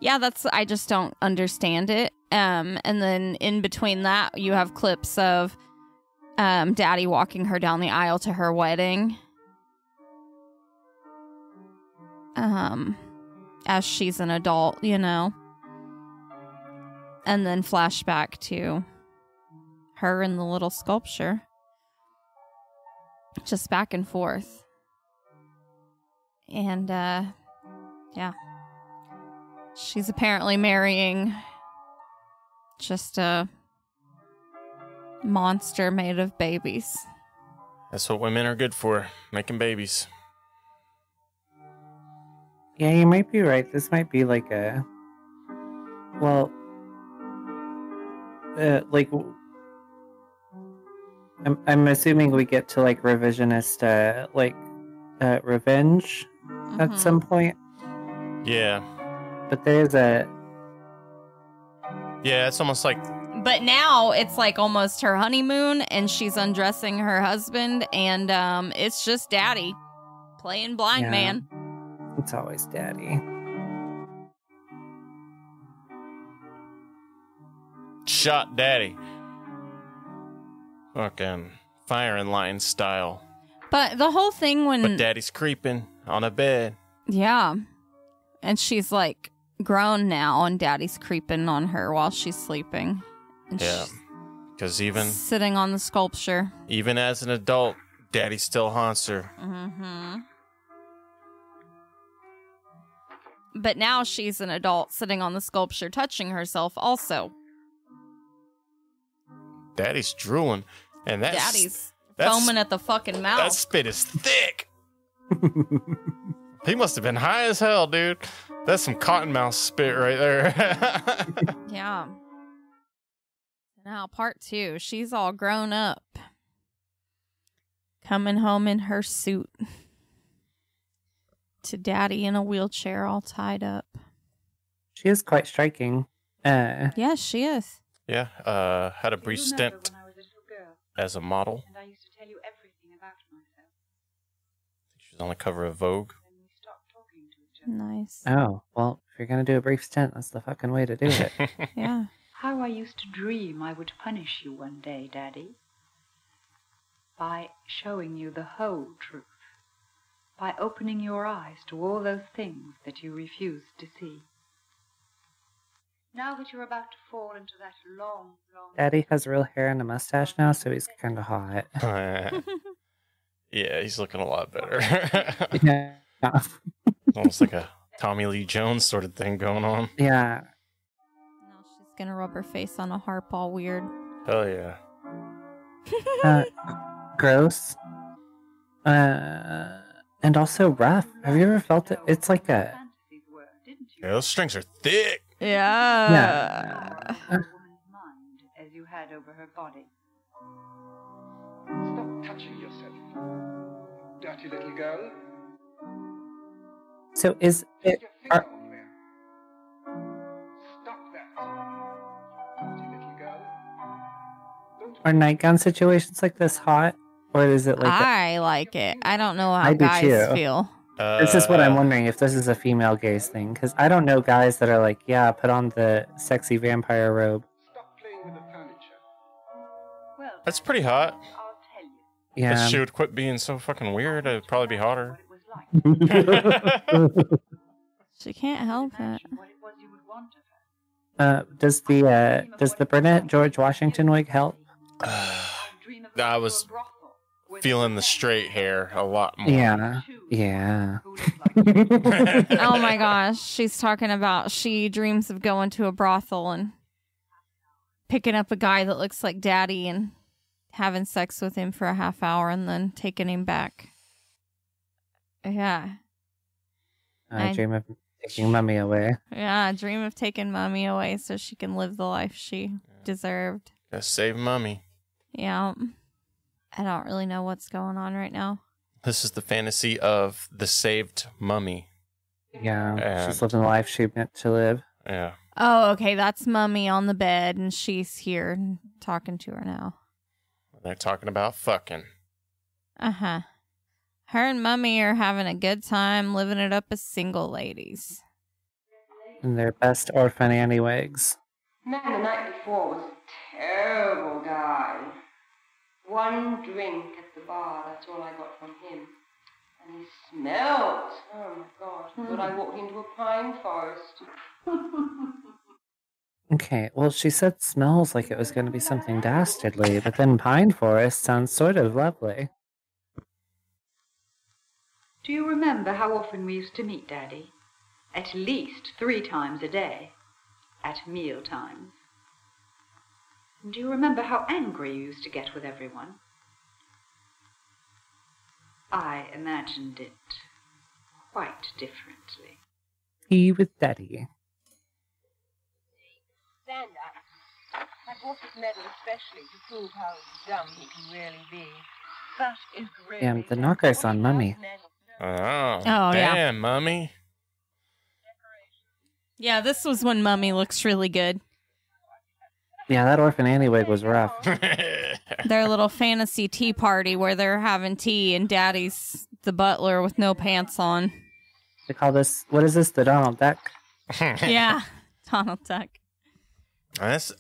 Yeah, I just don't understand it. And then in between that, you have clips of Daddy walking her down the aisle to her wedding. As she's an adult, you know. And then flashback to her in the little sculpture. Just back and forth. And, yeah. She's apparently marrying just a monster made of babies. That's what women are good for, making babies. Yeah, you might be right. This might be like a... Well... like... I'm assuming we get to like revisionist, revenge at some point. Yeah. But there's a... Yeah, it's almost like... But now it's like almost her honeymoon and she's undressing her husband and it's just Daddy playing blind man. It's always Daddy. Shot Daddy. Fucking firing line style. But the whole thing when... But Daddy's creeping on a bed. Yeah. And she's like grown now and Daddy's creeping on her while she's sleeping. And yeah. Because even... sitting on the sculpture. Even as an adult, Daddy still haunts her. Mm-hmm. But now she's an adult sitting on the sculpture touching herself also. Daddy's drooling. And Daddy's foaming at the fucking mouth. That spit is thick. He must have been high as hell, dude. That's some cottonmouth spit right there. Yeah. Now, part 2. She's all grown up. Coming home in her suit. To Daddy in a wheelchair all tied up. She is quite striking. Yes, she is. Yeah, had a brief stint as a model. And I used to tell you everything about myself. She was on the cover of Vogue. Then we stopped talking to each other. Nice. Oh, well, if you're going to do a brief stint, that's the fucking way to do it. Yeah. How I used to dream I would punish you one day, Daddy. By showing you the whole truth. By opening your eyes to all those things that you refused to see. Now that you're about to fall into that long... Daddy has real hair and a mustache now, so he's kind of hot. Yeah, he's looking a lot better. Yeah. Almost like a Tommy Lee Jones sort of thing going on. Yeah. Now she's gonna rub her face on a harp all weird. Hell yeah. Gross. And also rough. Have you ever felt it? It's like a... Yeah, those strings are thick. Yeah. As you had over her body. Stop touching yourself, dirty little girl. So is it... Stop that, dirty little girl. Are nightgown situations like this hot? Or is it like... I like it. I don't know how I do guys too. feel. This is what I'm wondering, if this is a female gaze thing. Because I don't know guys that are like, yeah, put on the sexy vampire robe. Stop playing with the furniture. That's pretty hot. Yeah. If she would quit being so fucking weird, it'd probably be hotter. She can't help it. Does the brunette George Washington wig help? I was feeling the straight hair a lot more. Yeah. Yeah. Oh my gosh. She's talking about she dreams of going to a brothel and picking up a guy that looks like daddy and having sex with him for a half hour and then taking him back. Yeah. I dream of taking Mummy away. Yeah, I dream of taking Mummy away so she can live the life she deserved. Gotta save Mummy. Yeah. I don't really know what's going on right now. This is the fantasy of the saved mummy. Yeah, she's living the life she meant to live. Yeah. Oh, okay. That's Mummy on the bed, and she's here talking to her now. They're talking about fucking. Uh-huh. Her and Mummy are having a good time living it up as single ladies. And their best orphan Annie wigs. Man the night before was a terrible guy. One drink at the bar, that's all I got from him. And he smelled. Oh my God. I thought I walked into a pine forest. Okay, well, she said smells like it was going to be something dastardly, but then Pine Forest sounds sort of lovely. Do you remember how often we used to meet, Daddy? At least 3 times a day. At meal times. And do you remember how angry you used to get with everyone? I imagined it quite differently. He with Daddy. Stand up. I bought this medal especially to prove how dumb he can really be. That is really... Damn, the knocker's on Mummy. Oh, yeah. damn, Mummy. Yeah, this was when Mummy looks really good. Yeah, that orphan Annie wig was rough. Their little fantasy tea party where they're having tea and Daddy's the butler with no pants on. They call this, what is this, the Donald Duck? Yeah, Donald Duck. This,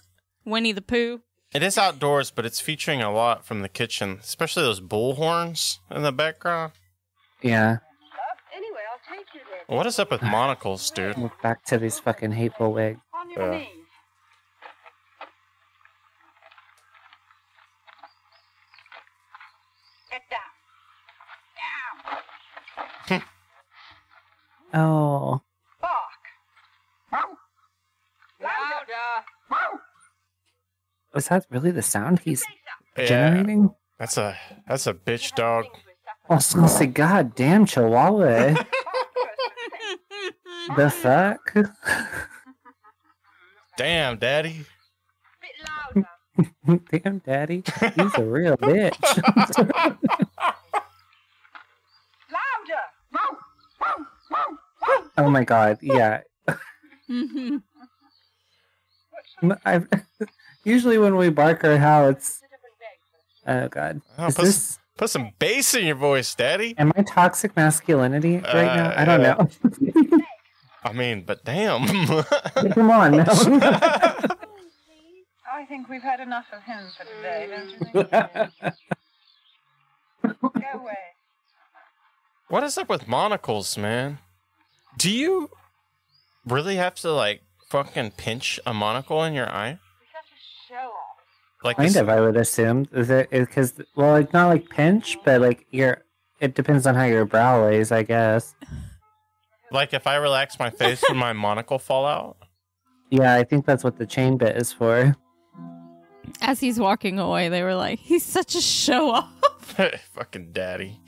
Winnie the Pooh. it is outdoors, but it's featuring a lot from the kitchen, especially those bull horns in the background. Yeah. Anyway, I'll take you there. What is up with monocles, dude? Look back to these fucking hateful wigs. On your knees. Get down. Oh. Bark. Louder. Was that really the sound he's Yeah. generating? That's a bitch dog. I was gonna say, God damn, Chihuahua. The fuck? Damn, daddy. Damn, Daddy. He's a real bitch. Louder. Oh my God, yeah. Mm-hmm. Usually when we bark or howl, it's... Oh God. Oh, Is put some bass in your voice, daddy. Am I toxic masculinity right now? I don't know. I mean, but damn. Come on, no. I think we've had enough of him for today, don't you think? Go away. What is up with monocles, man? Do you really have to, like, fucking pinch a monocle in your eye? Like Kind this- of, I would assume. Because, well, it's not like pinch, but like it depends on how your brow lays, I guess. Like if I relax my face, would my monocle fall out? Yeah, I think that's what the chain bit is for. As he's walking away, they were like, he's such a show-off. Fucking daddy.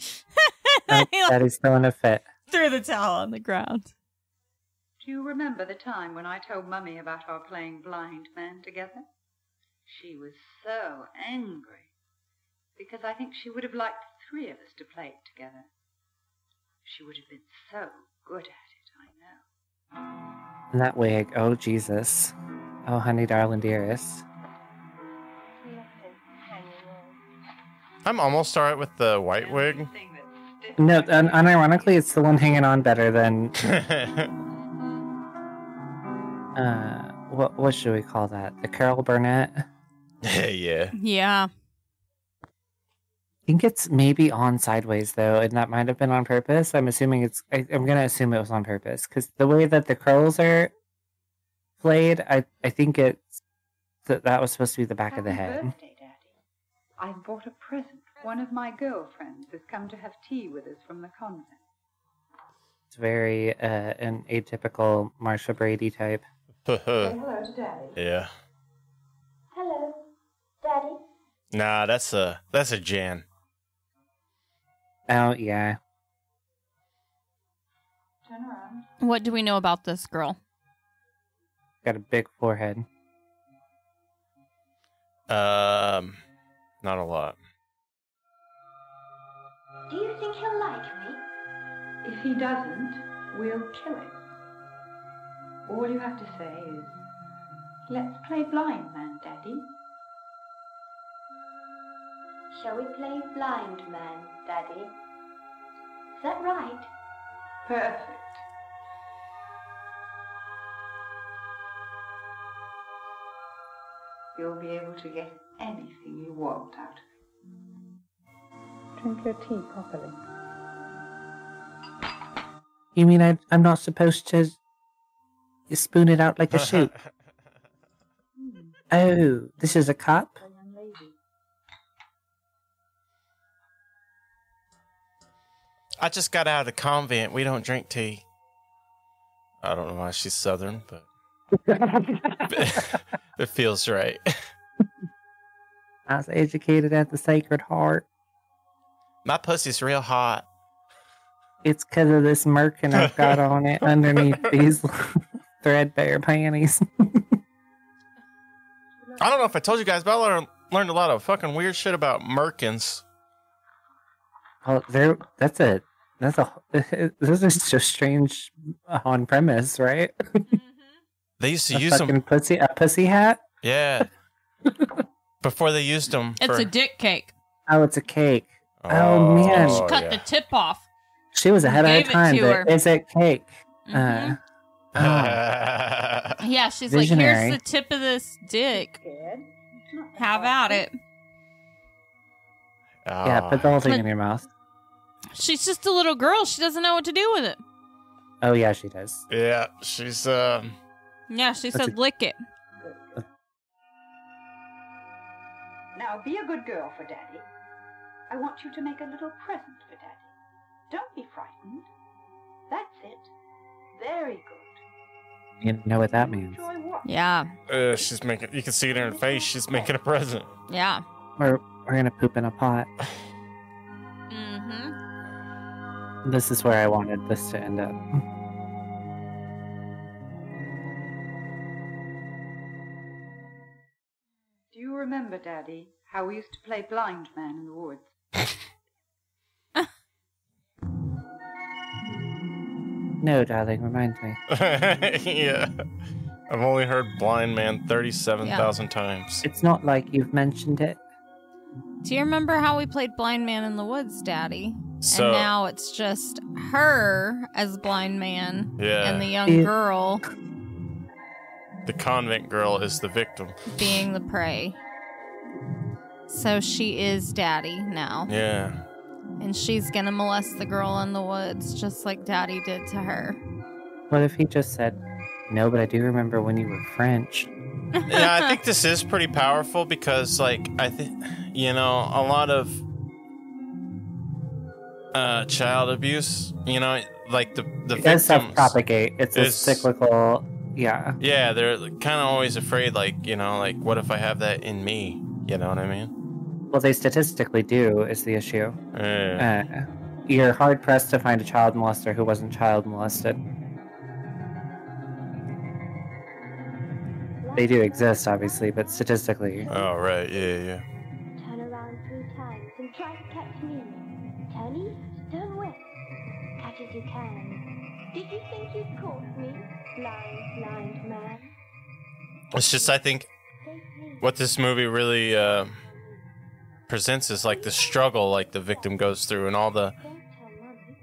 Daddy's throwing a fit. Threw the towel on the ground. Do you remember the time when I told Mummy about our playing blind man together? She was so angry, because I think she would have liked the three of us to play it together. She would have been so good at it, I know. And that wig, oh Jesus. Oh, honey, darling, dearest. I'm almost alright with the white wig. No, unironically, it's the one hanging on better than... what should we call that? The Carol Burnett? Yeah. Yeah. I think it's maybe on sideways, though, and that might have been on purpose. I'm assuming I'm going to assume it was on purpose, because the way that the curls are played, I think that was supposed to be the back of the head. Happy birthday, Daddy. I've bought a present. One of my girlfriends has come to have tea with us from the convent. It's very an atypical Marsha Brady type. Say hello to Daddy. Yeah. Hello, Daddy. Nah, that's a Jan. Oh, yeah. Turn around. What do we know about this girl? Got a big forehead. Not a lot. Do you think he'll like me? If he doesn't, we'll kill him. All you have to say is, let's play blind man, Daddy. Shall we play blind man, Daddy? Is that right? Perfect. You'll be able to get anything you want out of it. Drink your tea properly. You mean I'm not supposed to spoon it out like a soup? Oh, this is a cup? I just got out of the convent. We don't drink tea. I don't know why she's Southern, but it feels right. I was educated at the Sacred Heart. My pussy's real hot. It's because of this merkin I've got on it underneath these threadbare panties. I don't know if I told you guys, but I learned a lot of fucking weird shit about merkins. Oh, this is just strange on premise, right? They used to use them. A pussy hat? Yeah. Before they used them. It's a dick cake. Oh, it's a cake. Oh man. She cut the tip off. She was ahead of her time, but it's a cake. Yeah, she's Visionary. like, here's the tip of this dick. Have at it. Yeah, put the whole thing in your mouth. She's just a little girl. She doesn't know what to do with it. Oh yeah, she does. Yeah, she's Yeah, she said lick it. Now be a good girl for Daddy. I want you to make a little present for Daddy. Don't be frightened. That's it. Very good. You know what that means. Yeah. She's making. You can see it in her face. She's making a present. Yeah. We're gonna poop in a pot. Mm-hmm. This is where I wanted this to end up. Do you remember, Daddy, how we used to play blind man in the woods? No, darling, remind me. Yeah. I've only heard blind man 37,000 times. It's not like you've mentioned it. Do you remember how we played Blind Man in the Woods, Daddy? So- and now it's just her as Blind Man Yeah. and the young girl The convent girl is the victim. being the prey. So she is Daddy now. Yeah. And she's gonna molest the girl in the woods just like Daddy did to her. What if he just said, no, but I do remember when you were French. Yeah, I think this is pretty powerful because, like, I think, you know, a lot of child abuse. You know, like the It victims. does self-propagate. It's a cyclical. Yeah. Yeah, they're kind of always afraid, like, you know, like, what if I have that in me? You know what I mean? Well, they statistically do, is the issue. Yeah. You're hard-pressed to find a child molester who wasn't child molested. They do exist, obviously, but statistically... Oh, right, yeah. Turn around 3 times and try to catch me. Turn east, turn west. Catch as you can. Did you think you'd caught me, blind man? It's just, I think, what this movie really presents is, like, the struggle, like, the victim goes through and all the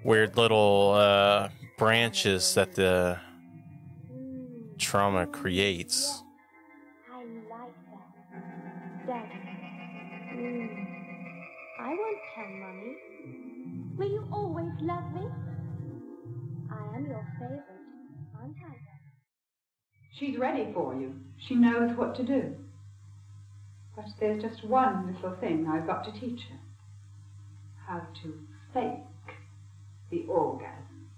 weird little branches that the trauma creates. I like that. Daddy. I won't tell Mummy. Will you always love me? I am your favorite, aren't I? She's ready for you. She knows what to do. But there's just one little thing I've got to teach her. How to fake the orgasm.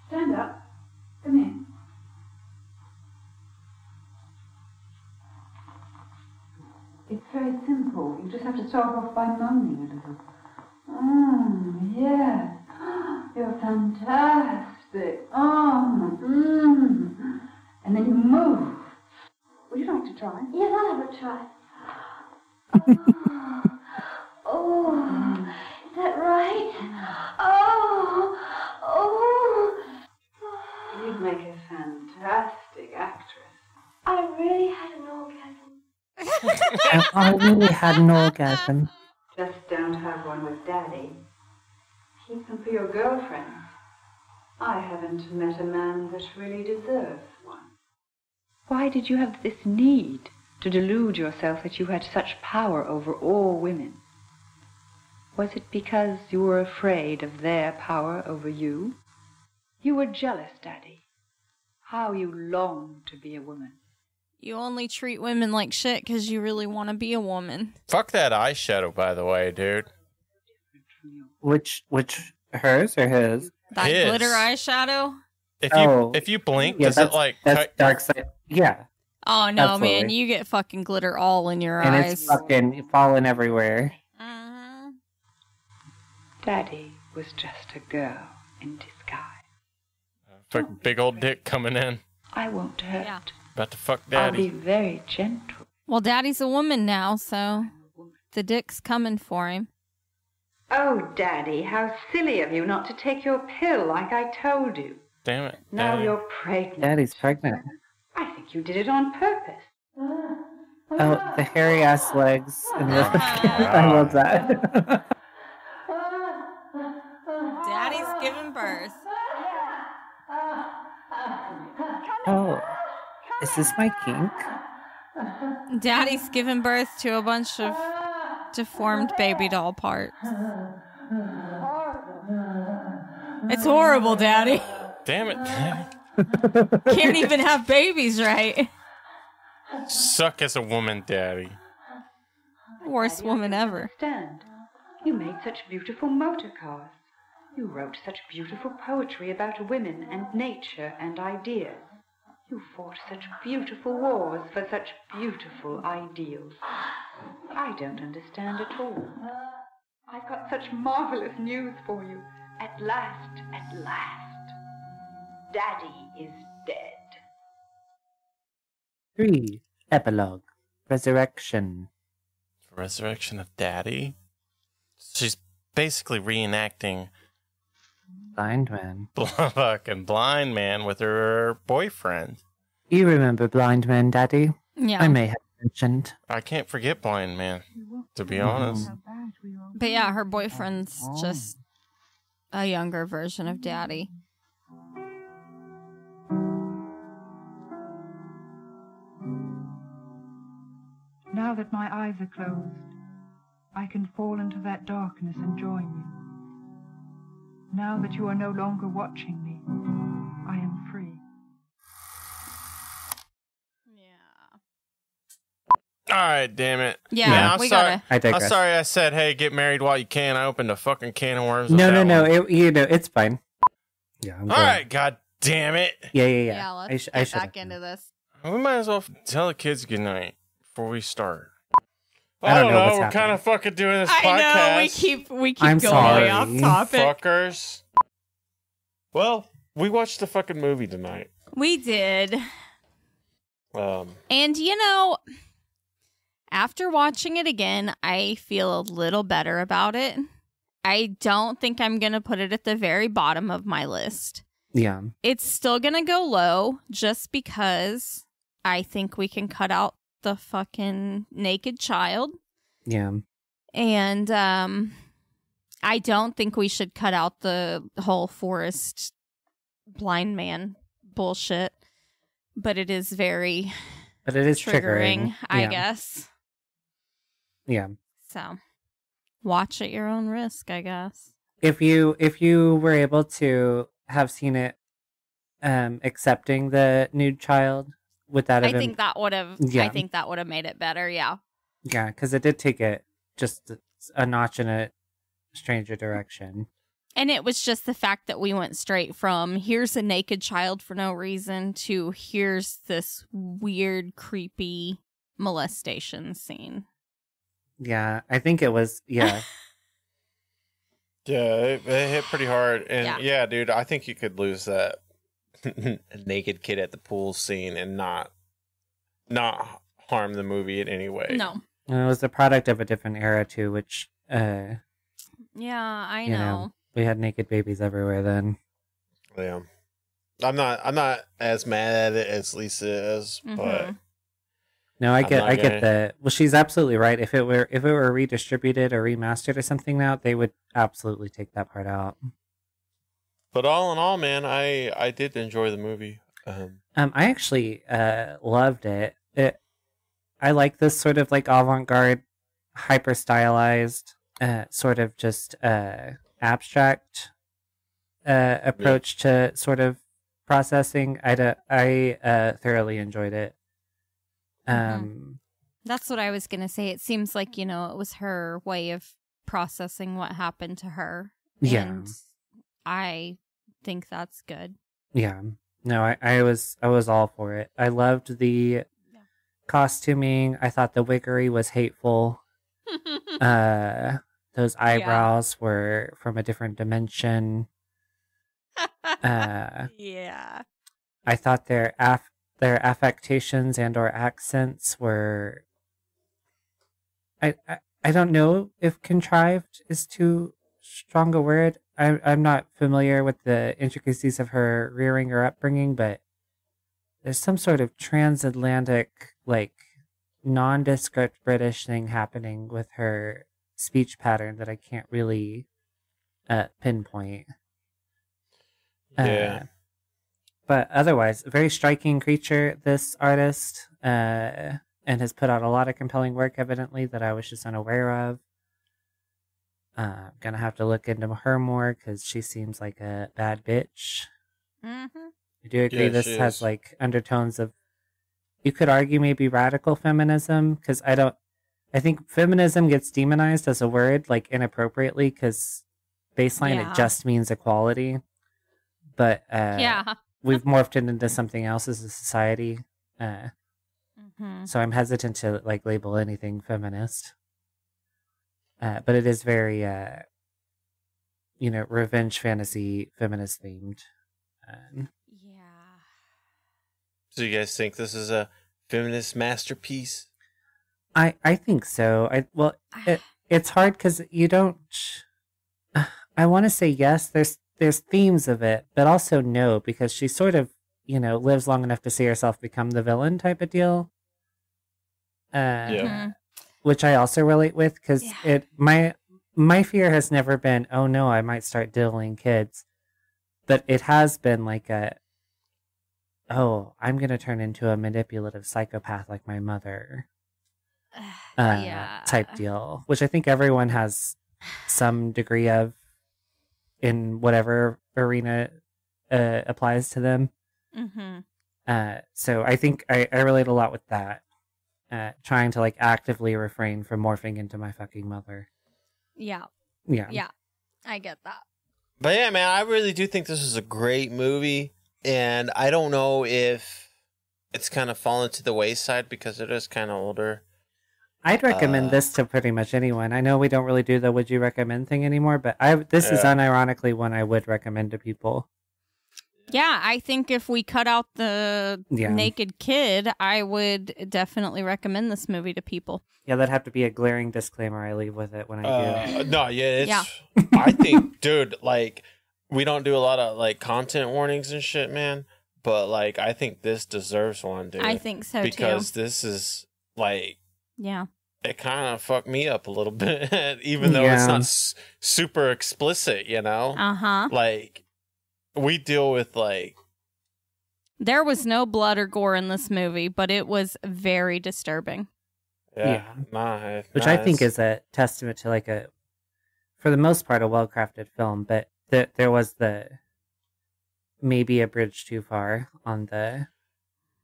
Stand up. Come here. It's very simple. You just have to start off by moaning a little. Yes. You're fantastic. And then you move. Would you like to try? Yes, I'll have a try. Is that right? You'd make a fantastic actress. I really had an orgasm. I really had an orgasm. Just don't have one with Daddy. Keep them for your girlfriends. I haven't met a man that really deserves one. Why did you have this need to delude yourself that you had such power over all women? Was it because you were afraid of their power over you? You were jealous, Daddy. How you longed to be a woman. You only treat women like shit because you really want to be a woman. Fuck that eyeshadow, by the way, dude. Which hers or his? That glitter eyeshadow? If you blink, does it like that's dark side? Yeah. Oh no, Absolutely. man, you get fucking glitter all in your And eyes. it's fucking falling everywhere. Daddy was just a girl in disguise. fucking big old dick coming in? I won't hurt. Yeah. About to fuck I'll be daddy. very gentle. Well, Daddy's a woman now, so the dick's coming for him. Oh, Daddy, how silly of you not to take your pill like I told you. Damn it. Now Daddy. you're pregnant. Daddy's pregnant. I think you did it on purpose. Oh, the hairy ass legs. And the I love that. Daddy's giving birth. Oh, is this my kink? Daddy's giving birth to a bunch of deformed baby doll parts. It's horrible, Daddy. Damn it, Daddy. Can't even have babies right. Suck as a woman, Daddy. Worst woman ever. Understand. You made such beautiful motor cars. You wrote such beautiful poetry about women and nature and ideas. You fought such beautiful wars for such beautiful ideals. I don't understand at all. I've got such marvelous news for you. At last, Daddy is dead. 3. Epilogue. Resurrection. Resurrection of Daddy? She's basically reenacting Blind Man. fucking Blind Man with her boyfriend. You remember Blind Man, Daddy? Yeah. I may have mentioned. I can't forget Blind Man, to be honest. But yeah, her boyfriend's just a younger version of Daddy. Now that my eyes are closed, I can fall into that darkness and join you. Now that you are no longer watching me, I am free. All right, damn it. Yeah, I'm we sorry. gotta. I digress. I'm sorry I said, hey, get married while you can. I opened a fucking can of worms. No, with no, that no. one. It's fine. Yeah. I'm All going. right, god damn it. Yeah. Yeah, let's I get back into this. We might as well tell the kids goodnight before we start. I don't know what's We're happening. kind of fucking doing this I podcast. know we keep I'm going sorry. way off topic. Fuckers. Well, we watched the fucking movie tonight. We did. And after watching it again, I feel a little better about it. I don't think I'm going to put it at the very bottom of my list. Yeah. It's still going to go low just because I think we can cut out the fucking naked child. Yeah. And I don't think we should cut out the whole forest blind man bullshit. But it is very triggering. I guess. Yeah. So watch at your own risk, I guess. If you were able to have seen it accepting the nude child, would that have I think that would have Yeah. I think that would have made it better, yeah. Yeah, because it did take it just a notch in a stranger direction. And it was just the fact that we went straight from here's a naked child for no reason to here's this weird, creepy molestation scene. Yeah, I think it was, yeah. Yeah, it hit pretty hard. And yeah, dude, I think you could lose that naked kid at the pool scene and not harm the movie in any way. No. And it was the product of a different era, too, which, Yeah, I know. We had naked babies everywhere then. Yeah. I'm not as mad at it as Lisa is, but no, I get that. Well, she's absolutely right. If it were redistributed or remastered or something now, they would absolutely take that part out. But all in all, man, I did enjoy the movie. I actually loved it. I like this sort of like avant-garde, hyper stylized, sort of just abstract approach to sort of processing. I thoroughly enjoyed it. That's what I was going to say. It seems like, it was her way of processing what happened to her. Yeah. And I think that's good. Yeah. No, I was all for it. I loved the costuming. I thought the wiggery was hateful. Those eyebrows were from a different dimension. Yeah. I thought their affectations and or accents were. I don't know if contrived is too strong a word. I'm not familiar with the intricacies of her rearing or upbringing, but there's some sort of transatlantic, like, nondescript British thing happening with her speech pattern that I can't really pinpoint. Yeah. But otherwise, a very striking creature, this artist, and has put out a lot of compelling work, evidently, that I was just unaware of. I'm gonna have to look into her more, because she seems like a bad bitch. Mm-hmm. I do agree this she has, is. like, undertones of, you could argue maybe radical feminism, because I think feminism gets demonized as a word, like, inappropriately, because baseline, it just means equality. But we've morphed it into something else as a society. So I'm hesitant to, like, label anything feminist. But it is very, revenge fantasy, feminist themed. So you guys think this is a feminist masterpiece? I think so. It's hard because you don't. I want to say yes. There's themes of it, but also no, because she sort of lives long enough to see herself become the villain type of deal. Which I also relate with, because my fear has never been, oh no, I might start diddling kids, but it has been like I'm gonna turn into a manipulative psychopath like my mother. Type deal, which I think everyone has some degree of in whatever arena applies to them. So I think I relate a lot with that. trying to like actively refrain from morphing into my fucking mother. Yeah. Yeah. Yeah. I get that. But yeah, man, I really do think this is a great movie. And I don't know if it's kind of fallen to the wayside because it is kind of older. I'd recommend this to pretty much anyone. I know we don't really do the would you recommend thing anymore, but this is unironically one I would recommend to people. Yeah, I think if we cut out the naked kid, I would definitely recommend this movie to people. Yeah, that'd have to be a glaring disclaimer I leave with it when I do. No, yeah, I think, dude, like, we don't do a lot of, like, content warnings and shit, man. But, like, I think this deserves one, dude. I think so, because this is, like... Yeah. It kind of fucked me up a little bit, even though it's not super explicit, you know? Uh-huh. Like, we deal with, like... There was no blood or gore in this movie, but it was very disturbing. Yeah. Which I think is a testament to, like, for the most part, a well-crafted film, but there was maybe a bridge too far on the...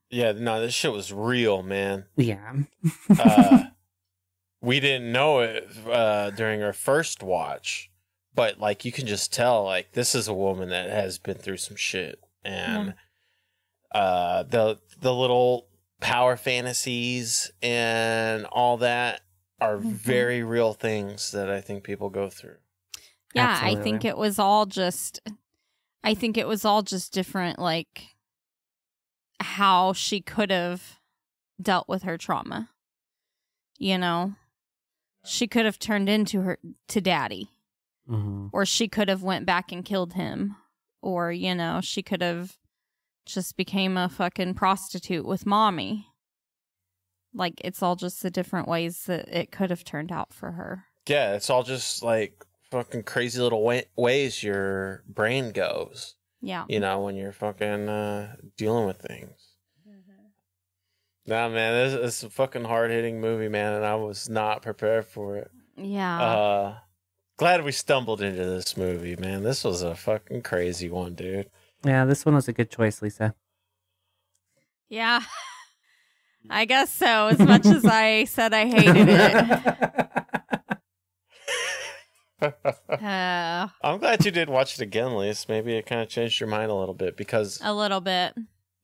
Yeah, no, this shit was real, man. Yeah. We didn't know it during our first watch, but, like, you can just tell, like, this is a woman that has been through some shit. And the little power fantasies and all that are very real things that I think people go through. Yeah, Absolutely. I think it was all just different, like, how she could have dealt with her trauma. You know, she could have turned into daddy, or she could have went back and killed him, or, you know, she could have just became a fucking prostitute with mommy. Like, it's all just the different ways that it could have turned out for her. Yeah, it's all just like fucking crazy little ways your brain goes. Yeah. You know, when you're fucking dealing with things. Nah, man, this is a fucking hard-hitting movie, man, and I was not prepared for it. Yeah. Glad we stumbled into this movie, man. This was a fucking crazy one, dude. Yeah, this one was a good choice, Lisa. Yeah. I guess so, as much as I said I hated it. I'm glad you did watch it again, Lise. Maybe it kind of changed your mind a little bit, because... A little bit.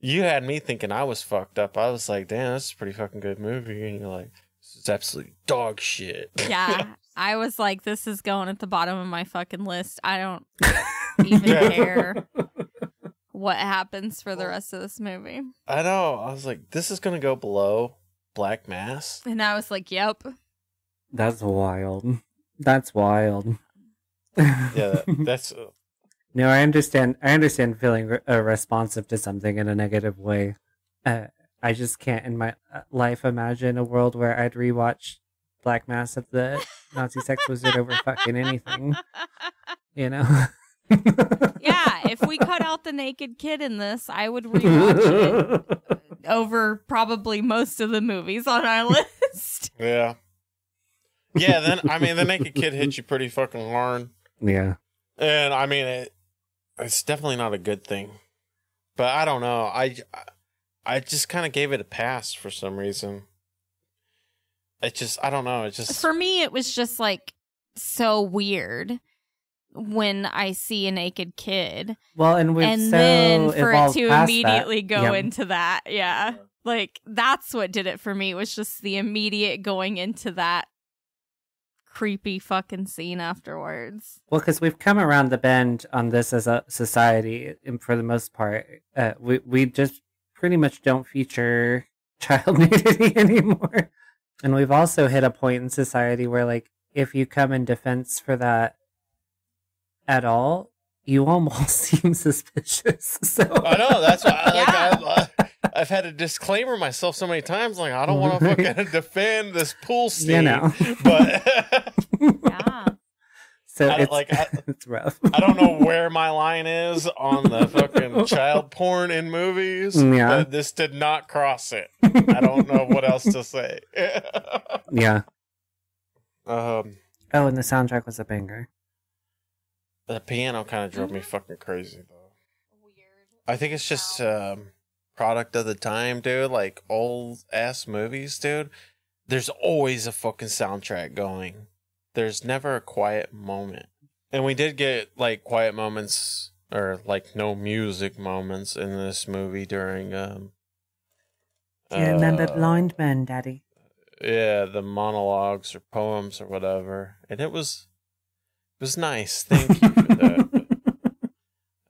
You had me thinking I was fucked up. I was like, damn, this is a pretty fucking good movie. And you're like, this is absolutely dog shit. Yeah. I was like, this is going at the bottom of my fucking list. I don't even care what happens for the rest of this movie. I know. I was like, this is going to go below Black Mass. And I was like, yep. That's wild. That's wild. Yeah, that's... No, I understand feeling responsive to something in a negative way. I just can't in my life imagine a world where I'd rewatch Black Mass of the Nazi Sex Wizard over fucking anything. You know? Yeah, if we cut out the naked kid in this, I would rewatch it over probably most of the movies on our list. Yeah. Yeah, then, I mean, the naked kid hit you pretty fucking hard. Yeah. And, I mean, it's definitely not a good thing. But I don't know. I just kind of gave it a pass for some reason. I don't know. It just... For me, it was just, like, so weird when I see a naked kid. Well, and then for it to immediately that. go into that. Yeah. Like, that's what did it for me, was just the immediate going into that creepy fucking scene afterwards. Well, because we've come around the bend on this as a society, and for the most part, we just pretty much don't feature child nudity anymore. And we've also hit a point in society where, like, if you come in defense for that at all, you almost seem suspicious. So I know, that's why I've had to disclaimer myself so many times, like, I don't want to fucking defend this pool scene. You know. But yeah. So it's rough. I don't know where my line is on the fucking child porn in movies, but this did not cross it. I don't know what else to say. Yeah. Oh, and the soundtrack was a banger. The piano kind of drove me fucking crazy, though. Weird. I think it's just product of the time, dude. Like old ass movies, dude. There's always a fucking soundtrack going. There's never a quiet moment. And we did get like quiet moments or like no music moments in this movie during you remember Blind Men, Daddy? Yeah, the monologues or poems or whatever. And it was nice. Thank you for that.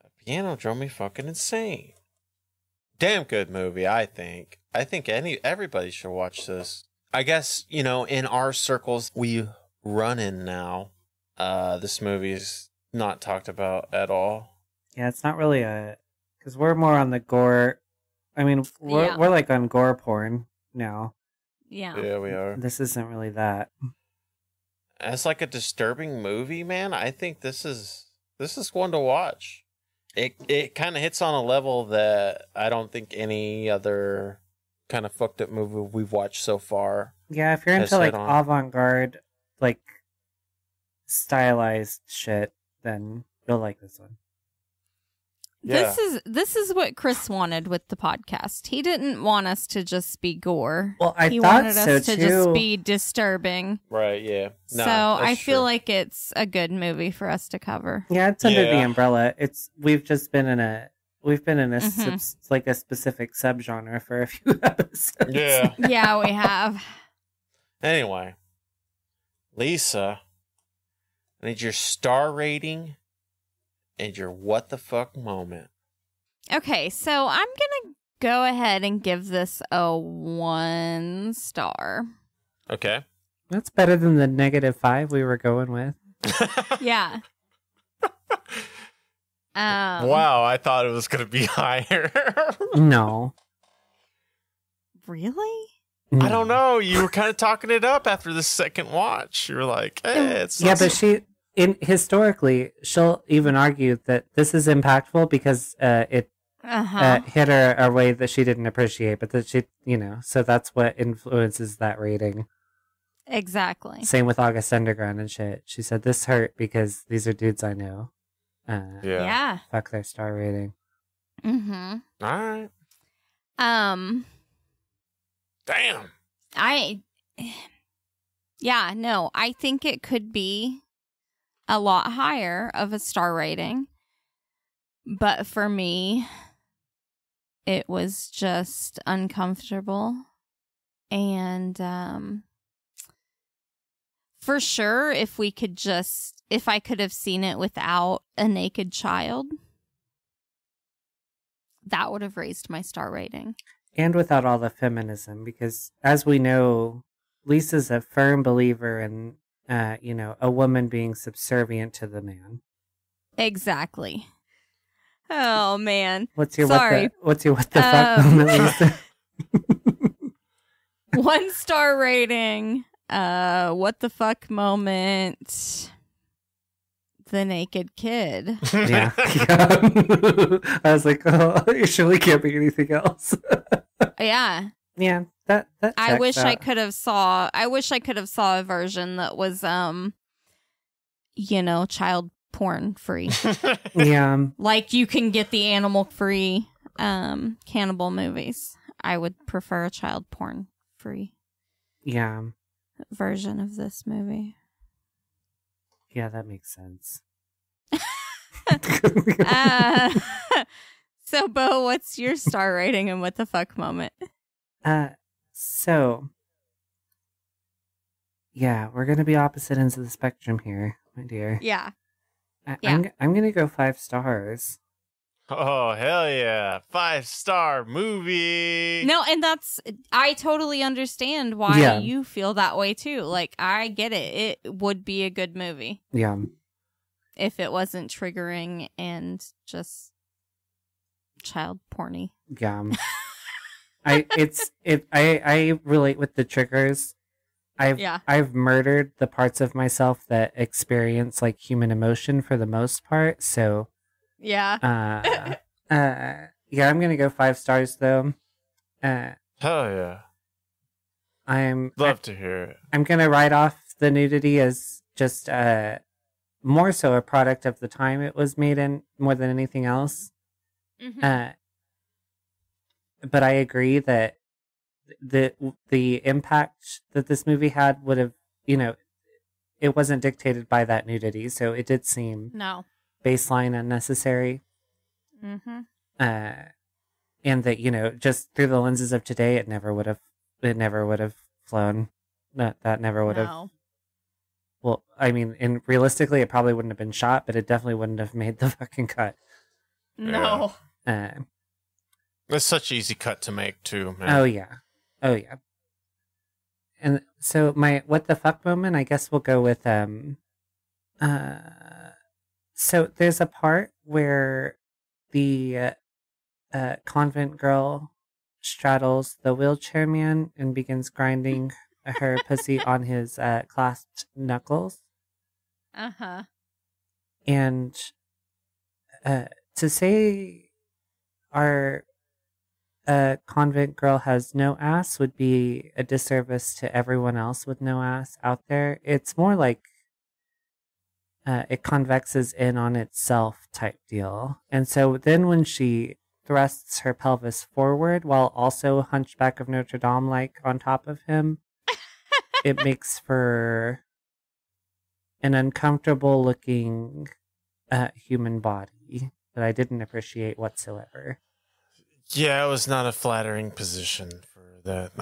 But piano drove me fucking insane. Damn good movie, I think. I think everybody should watch this. I guess, you know, in our circles we run in now, this movie's not talked about at all. Yeah, it's not really because we're more on the gore. I mean, we're like on gore porn now. Yeah. Yeah, we are. This isn't really that. As like a disturbing movie, man, I think this is one to watch. It kind of hits on a level that I don't think any other kind of fucked up movie we've watched so far. Yeah, if you're into like avant-garde, like stylized shit, then you'll like this one. Yeah. This is what Chris wanted with the podcast. He didn't want us to just be gore. Well, he wanted us to just be disturbing. Right, yeah. No, so I feel true. like it's a good movie for us to cover. Yeah, it's under the umbrella. We've been in a Mm-hmm. like a specific subgenre for a few episodes. Yeah. Yeah, we have. Anyway, Lisa, I need your star rating and your what the fuck moment. Okay, so I'm gonna go ahead and give this a 1 star. Okay. That's better than the -5 we were going with. Yeah. Wow, I thought it was going to be higher. No. Really? I don't know. You were kind of talking it up after the second watch. You were like, hey, it's Yeah, but historically, she'll even argue that this is impactful because it hit her a way that she didn't appreciate, but that she, so that's what influences that rating. Exactly. Same with August Underground and shit. She said, this hurt because these are dudes I know. Yeah. Fuck their star rating. Mm-hmm. All right. Damn. I think it could be a lot higher of a star rating. But for me, it was just uncomfortable. And for sure, if I could have seen it without a naked child, that would have raised my star rating. And without all the feminism, because as we know, Lisa's a firm believer in, a woman being subservient to the man. Exactly. Oh man. What's your Sorry. what the fuck moment, Lisa? 1 star rating. What the fuck moment? The naked kid. Yeah. I was like, oh, it surely can't be anything else. Yeah. Yeah. That I wish out. I could have saw a version that was child porn free. Yeah. Like you can get the animal free cannibal movies. I would prefer a child porn free. Yeah. Version of this movie. Yeah, that makes sense. So, Bo, what's your star rating and what the fuck moment? So, yeah, we're gonna be opposite ends of the spectrum here, my dear. Yeah. I'm gonna go 5 stars. Oh, hell yeah. 5-star movie. No, and I totally understand why you feel that way too. Like, I get it. It would be a good movie. Yeah. If it wasn't triggering and just child porny. Yeah. I relate with the triggers. I've murdered the parts of myself that experience like human emotion for the most part, so yeah. Yeah, I'm gonna go 5 stars though. Hell yeah. Love to hear it. I'm gonna write off the nudity as just more so a product of the time it was made in more than anything else. Mm-hmm. but I agree that the impact that this movie had would have, it wasn't dictated by that nudity, so it did seem No. baseline unnecessary. Mm-hmm. And that, just through the lenses of today, it never would have flown. That never would have. No. Well, I mean, and realistically, it probably wouldn't have been shot, but it definitely wouldn't have made the fucking cut. No. It's such an easy cut to make, too, man. Oh, yeah. And so my what the fuck moment, I guess we'll go with, so there's a part where the convent girl straddles the wheelchair man and begins grinding her pussy on his clasped knuckles. Uh-huh. And to say our convent girl has no ass would be a disservice to everyone else with no ass out there. It's more like it convexes in on itself type deal. And so then when she thrusts her pelvis forward while also Hunchback of Notre Dame like on top of him, it makes for an uncomfortable looking human body that I didn't appreciate whatsoever. Yeah, it was not a flattering position for that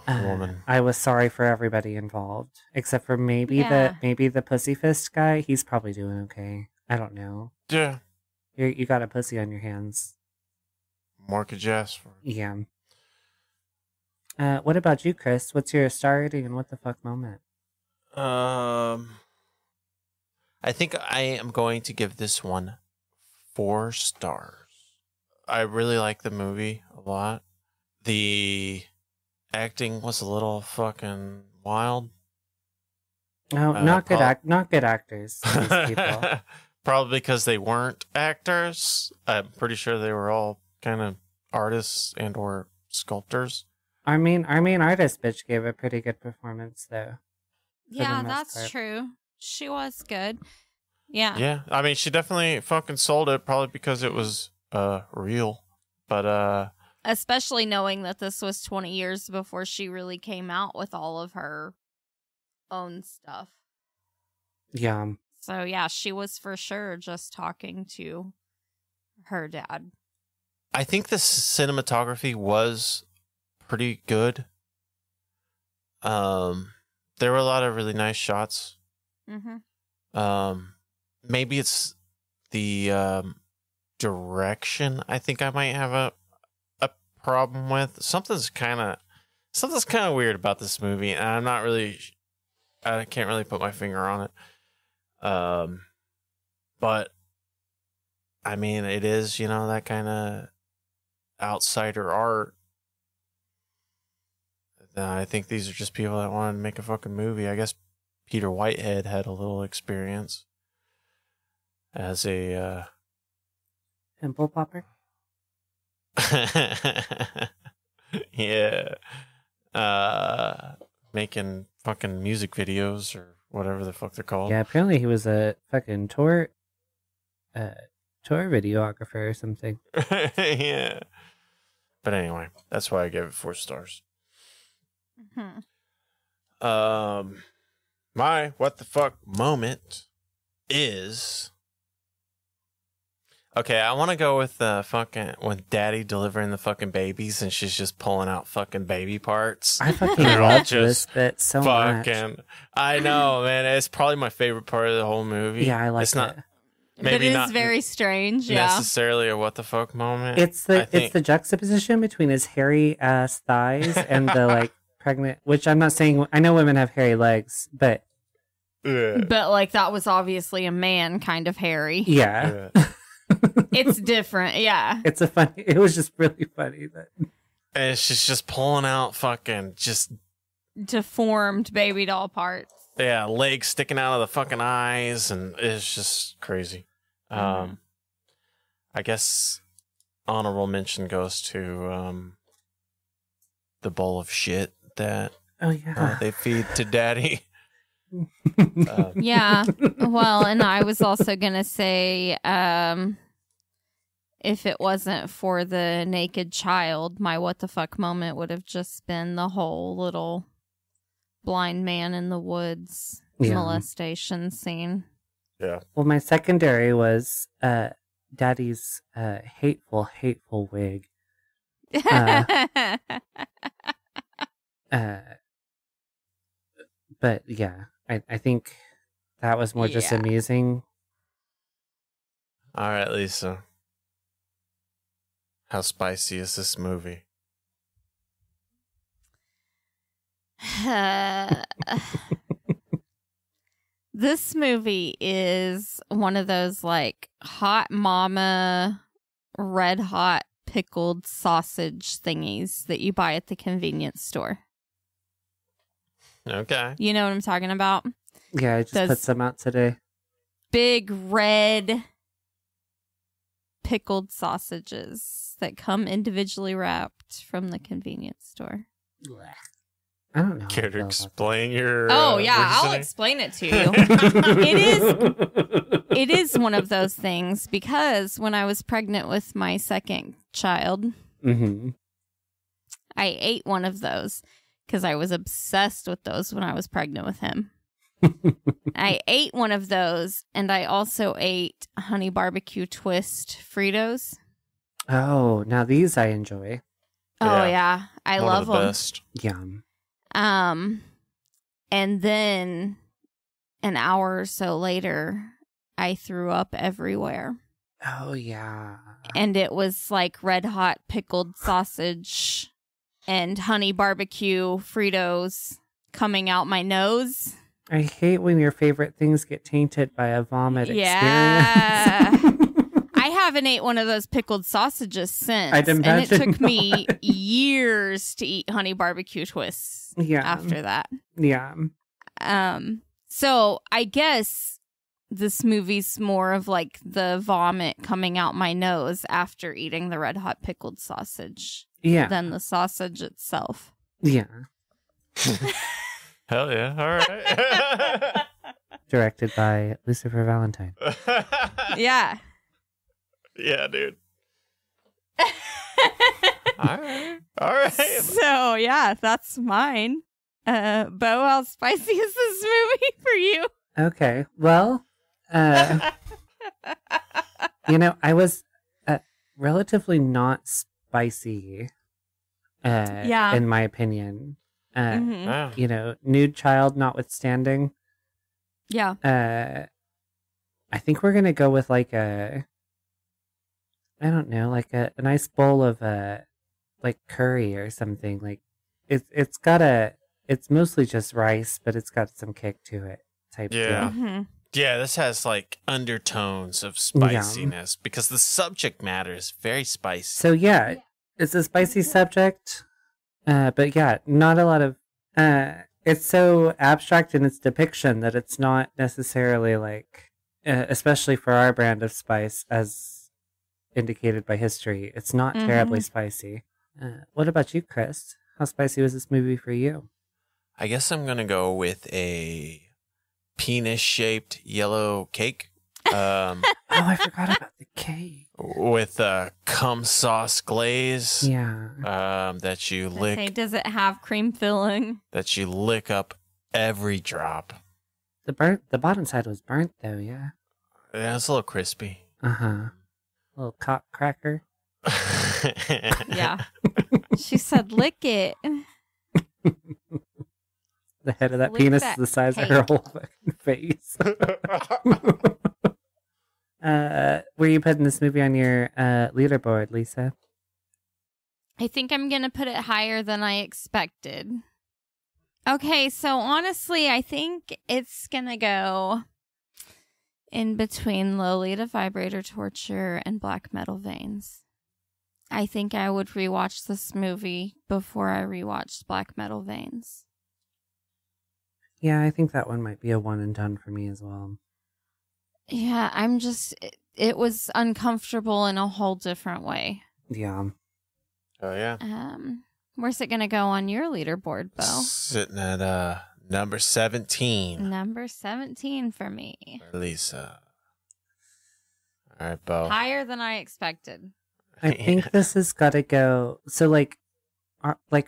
woman. I was sorry for everybody involved, except for maybe the pussy fist guy. He's probably doing okay. I don't know. Yeah, you got a pussy on your hands. More could you ask for? Yeah. What about you, Chris? What's your star rating and what the fuck moment? I think I am going to give this one 4 stars. I really like the movie a lot. The acting was a little fucking wild. No, not good actors. These people. Probably because they weren't actors. I'm pretty sure they were all kind of artists and or sculptors. Our main artist bitch gave a pretty good performance though. Yeah, that's true. She was good. Yeah. Yeah. I mean, she definitely fucking sold it, probably because it was real. But especially knowing that this was 20 years before she really came out with all of her own stuff. Yeah. So yeah, she was for sure just talking to her dad. I think the cinematography was pretty good. There were a lot of really nice shots. Mm-hmm. Maybe it's the direction. I think I might have a problem with. Something's kind of weird about this movie, and I can't really put my finger on it. But I mean, it is, that kind of outsider art. I think these are just people that wanted to make a fucking movie. I guess Peter Whitehead had a little experience as a pimple popper. Yeah. Making fucking music videos or whatever the fuck they're called. Yeah, apparently he was a fucking tour videographer or something. Yeah. But anyway, that's why I gave it 4 stars. Mm-hmm. My what the fuck moment is... Okay, I want to go with with Daddy delivering the fucking babies and she's just pulling out fucking baby parts. I fucking love this bit so much. I know, man. It's probably my favorite part of the whole movie. Yeah, I like it's not, it. Maybe it is not very strange, yeah. Necessarily a what the fuck moment. It's the juxtaposition between his hairy ass thighs and the like pregnant, which I'm not saying, I know women have hairy legs, but like that was obviously a man kind of hairy. Yeah. It's different, yeah. It was just really funny that. And she's just pulling out fucking just deformed baby doll parts. Yeah, legs sticking out of the fucking eyes, and it's just crazy. I guess honorable mention goes to the bowl of shit that they feed to Daddy. Yeah. Well, and I was also gonna say if it wasn't for the naked child, my what the fuck moment would have just been the whole little blind man in the woods molestation scene. Yeah. Well, my secondary was Daddy's hateful wig. But yeah, I think that was more just amusing. All right, Lisa. How spicy is this movie? This movie is one of those like hot mama, red hot pickled sausage thingies that you buy at the convenience store. Okay. You know what I'm talking about? Yeah, I just put some out today. Big red pickled sausages that come individually wrapped from the convenience store. I don't know. Care to explain your... Oh, yeah, I'll explain it to you. It is one of those things because when I was pregnant with my second child, I ate one of those because I was obsessed with those when I was pregnant with him. I ate one of those, and I also ate honey barbecue twist Fritos. Oh, now these I enjoy. Oh, yeah. I love them. Best. Yum. And then an hour or so later, I threw up everywhere. Oh, yeah. And it was like red hot pickled sausage and honey barbecue Fritos coming out my nose. I hate when your favorite things get tainted by a vomit experience. I haven't ate one of those pickled sausages since. I'd imagine and it took me years to eat honey barbecue twists after that. Yeah. So I guess this movie's more of like the vomit coming out my nose after eating the red hot pickled sausage than the sausage itself. Yeah. Hell yeah. All right. Directed by Lucifer Valentine. Yeah. Yeah, dude. All right. So, yeah, that's mine. Bo, how spicy is this movie for you? Okay. Well, I was relatively not spicy, in my opinion. Nude child notwithstanding. Yeah. I think we're going to go with like a nice bowl of like curry or something. Like it's mostly just rice, but it's got some kick to it type deal. Yeah, this has like undertones of spiciness because the subject matter is very spicy. So yeah, it's a spicy subject, but yeah, not a lot of. It's so abstract in its depiction that it's not necessarily like, especially for our brand of spice, as indicated by history, it's not terribly spicy. What about you, Chris? How spicy was this movie for you? I guess I'm gonna go with a penis-shaped yellow cake. Oh, I forgot about the cake. With cum sauce glaze. Yeah. That you lick. Okay, does it have cream filling? That you lick up every drop. The bottom side was burnt though, yeah. Yeah, it's a little crispy. A little cock cracker. Yeah. She said, "Lick it." The head of that Lick penis that is the size cake. of her whole fucking face. Where are you putting this movie on your leaderboard, Lisa? I think I'm going to put it higher than I expected. Okay, so honestly, I think it's going to go in between Lolita Vibrator Torture and Black Metal Veins. I think I would rewatch this movie before I rewatched Black Metal Veins. Yeah, I think that one might be a one and done for me as well. Yeah, it was uncomfortable in a whole different way. Yeah. Oh, yeah. Where's it going to go on your leaderboard, Bo? Sitting at number 17. Number 17 for me. Lisa. All right, Bo. Higher than I expected. I think this has got to go. So, like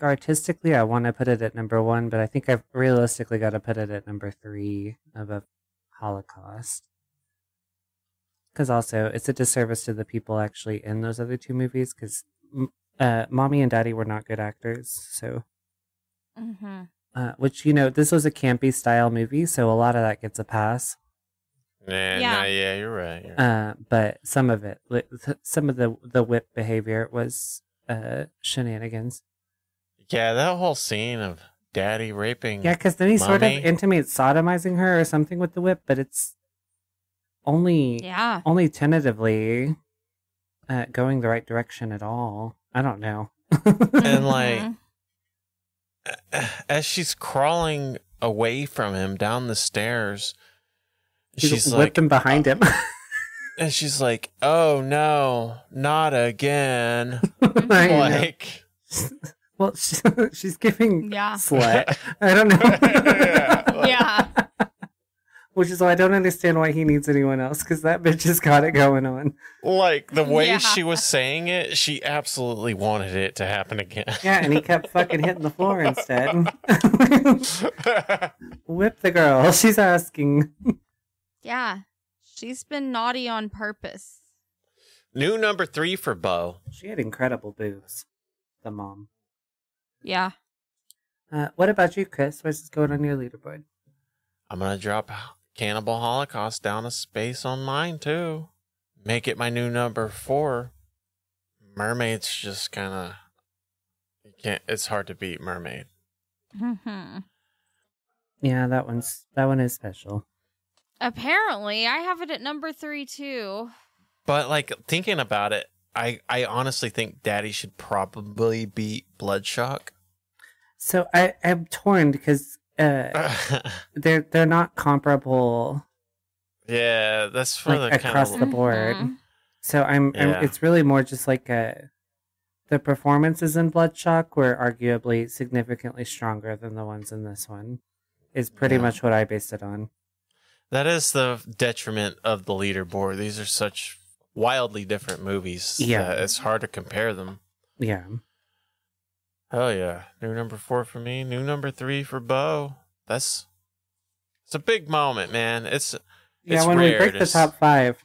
artistically, I want to put it at number 1, but I think I've realistically got to put it at number 3 above Holocaust. Because also, it's a disservice to the people actually in those other 2 movies. Because Mommy and Daddy were not good actors, so. Which, this was a campy style movie, so a lot of that gets a pass. Yeah, you're right. But some of it, some of the whip behavior was shenanigans. Yeah, that whole scene of Daddy raping. Yeah, because then he Mommy. sort of intimates sodomizing her or something with the whip, but it's only tentatively going the right direction at all. I don't know. And like, as she's crawling away from him down the stairs, she's whipped him behind him. And she's like, "Oh no, not again!" Like, well, she's giving slut. I don't know. Yeah. Which is why I don't understand why he needs anyone else, because that bitch has got it going on. Like, the way she was saying it, she absolutely wanted it to happen again. Yeah, and he kept fucking hitting the floor instead. Whip the girl, she's asking. Yeah, she's been naughty on purpose. New number 3 for Bo. She had incredible boobs, the mom. Yeah. What about you, Chris? What's going on your leaderboard? I'm going to drop Cannibal Holocaust down a space on mine, too. Make it my new number 4. Mermaid's just kind of... It's hard to beat Mermaid. Yeah, that one is special. Apparently, I have it at number 3, too. But, like, thinking about it, I honestly think Daddy should probably beat Bloodshock. So I'm torn because they're not comparable. Yeah, that's for like, the across kind of... the board. So I'm it's really more just like the performances in Bloodshock were arguably significantly stronger than the ones in this one. Is pretty much what I based it on. That is the detriment of the leaderboard. These are such wildly different movies. Yeah. That it's hard to compare them. Yeah. Oh yeah. New number 4 for me. New number 3 for Bo. It's a big moment, man. It's when rare. we break the top 5.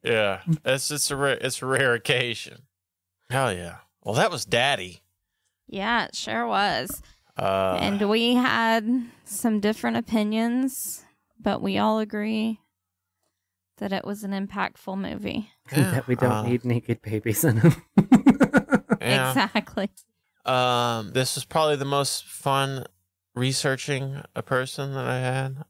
Yeah. It's a rare occasion. Hell yeah. Well, that was Daddy. Yeah, it sure was. And we had some different opinions, but we all agree that it was an impactful movie. That we don't need naked babies in them. Yeah. Exactly. This was probably the most fun researching a person that I had.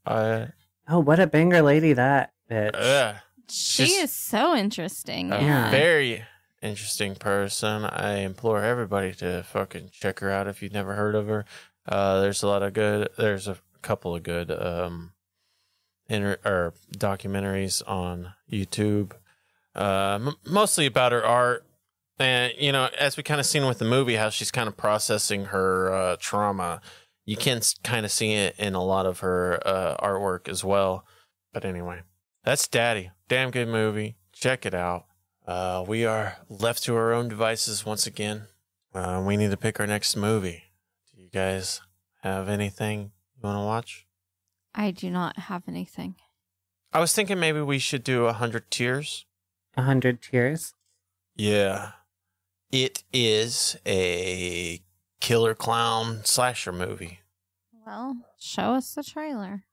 Oh, what a banger lady that bitch. Yeah. She is so interesting. A very interesting person. I implore everybody to fucking check her out if you've never heard of her. There's a couple of good documentaries on YouTube, mostly about her art. And, as we kind of seen with the movie, how she's kind of processing her trauma. You can kind of see it in a lot of her artwork as well. But anyway, that's Daddy. Damn good movie. Check it out. We are left to our own devices once again. We need to pick our next movie. Do you guys have anything you want to watch? I do not have anything. I was thinking maybe we should do 100 Tears. 100 Tears? Yeah. It is a killer clown slasher movie. Well, show us the trailer.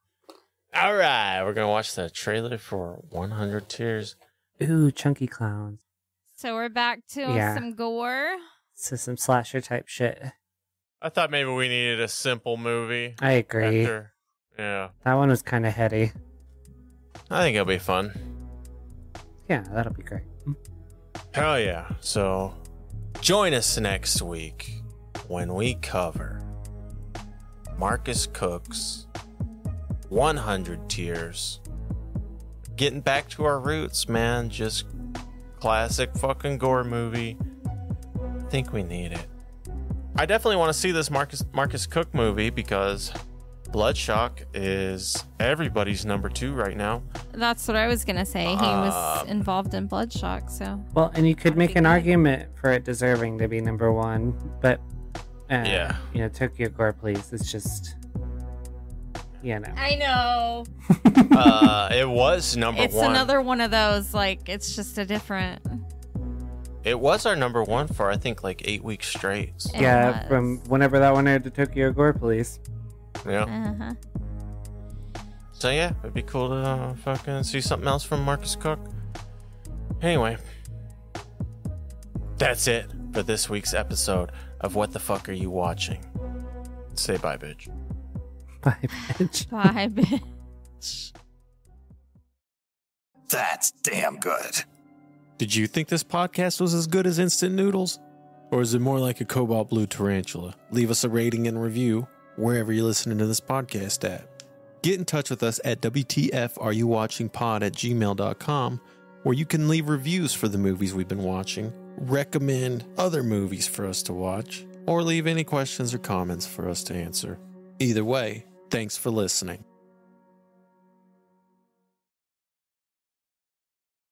All right. We're going to watch the trailer for 100 Tears. Ooh, chunky clowns. So we're back to some gore. So some slasher type shit. I thought maybe we needed a simple movie. I agree. Yeah. That one was kind of heady. I think it'll be fun. Yeah, that'll be great. Hell yeah. So join us next week when we cover Marcus Cook's 100 Tears. Getting back to our roots, man. Just classic fucking gore movie. I think we need it. I definitely want to see this Marcus Cook movie because Bloodshot is everybody's number 2 right now. That's what I was gonna say. He was involved in Bloodshot, so. Well, and you could make an argument for it deserving to be number 1, but yeah, you know, Tokyo Gore Police is just, you know. I know. It was number 1. It's another one of those, like, it's just a different. It was our number 1 for I think like 8 weeks straight. So. Yeah, from whenever that one aired to Tokyo Gore Police. Yeah. Uh-huh. So yeah, it'd be cool to fucking see something else from Marcus Cook. Anyway, that's it for this week's episode of What the Fuck Are You Watching? Say bye, bitch. Bye, bitch. Bye, bitch. That's damn good. Did you think this podcast was as good as instant noodles? Or is it more like a cobalt blue tarantula? Leave us a rating and review wherever you're listening to this podcast at. Get in touch with us at WTFareyouwatchingpod@gmail.com, where you can leave reviews for the movies we've been watching, recommend other movies for us to watch, or leave any questions or comments for us to answer. Either way, thanks for listening.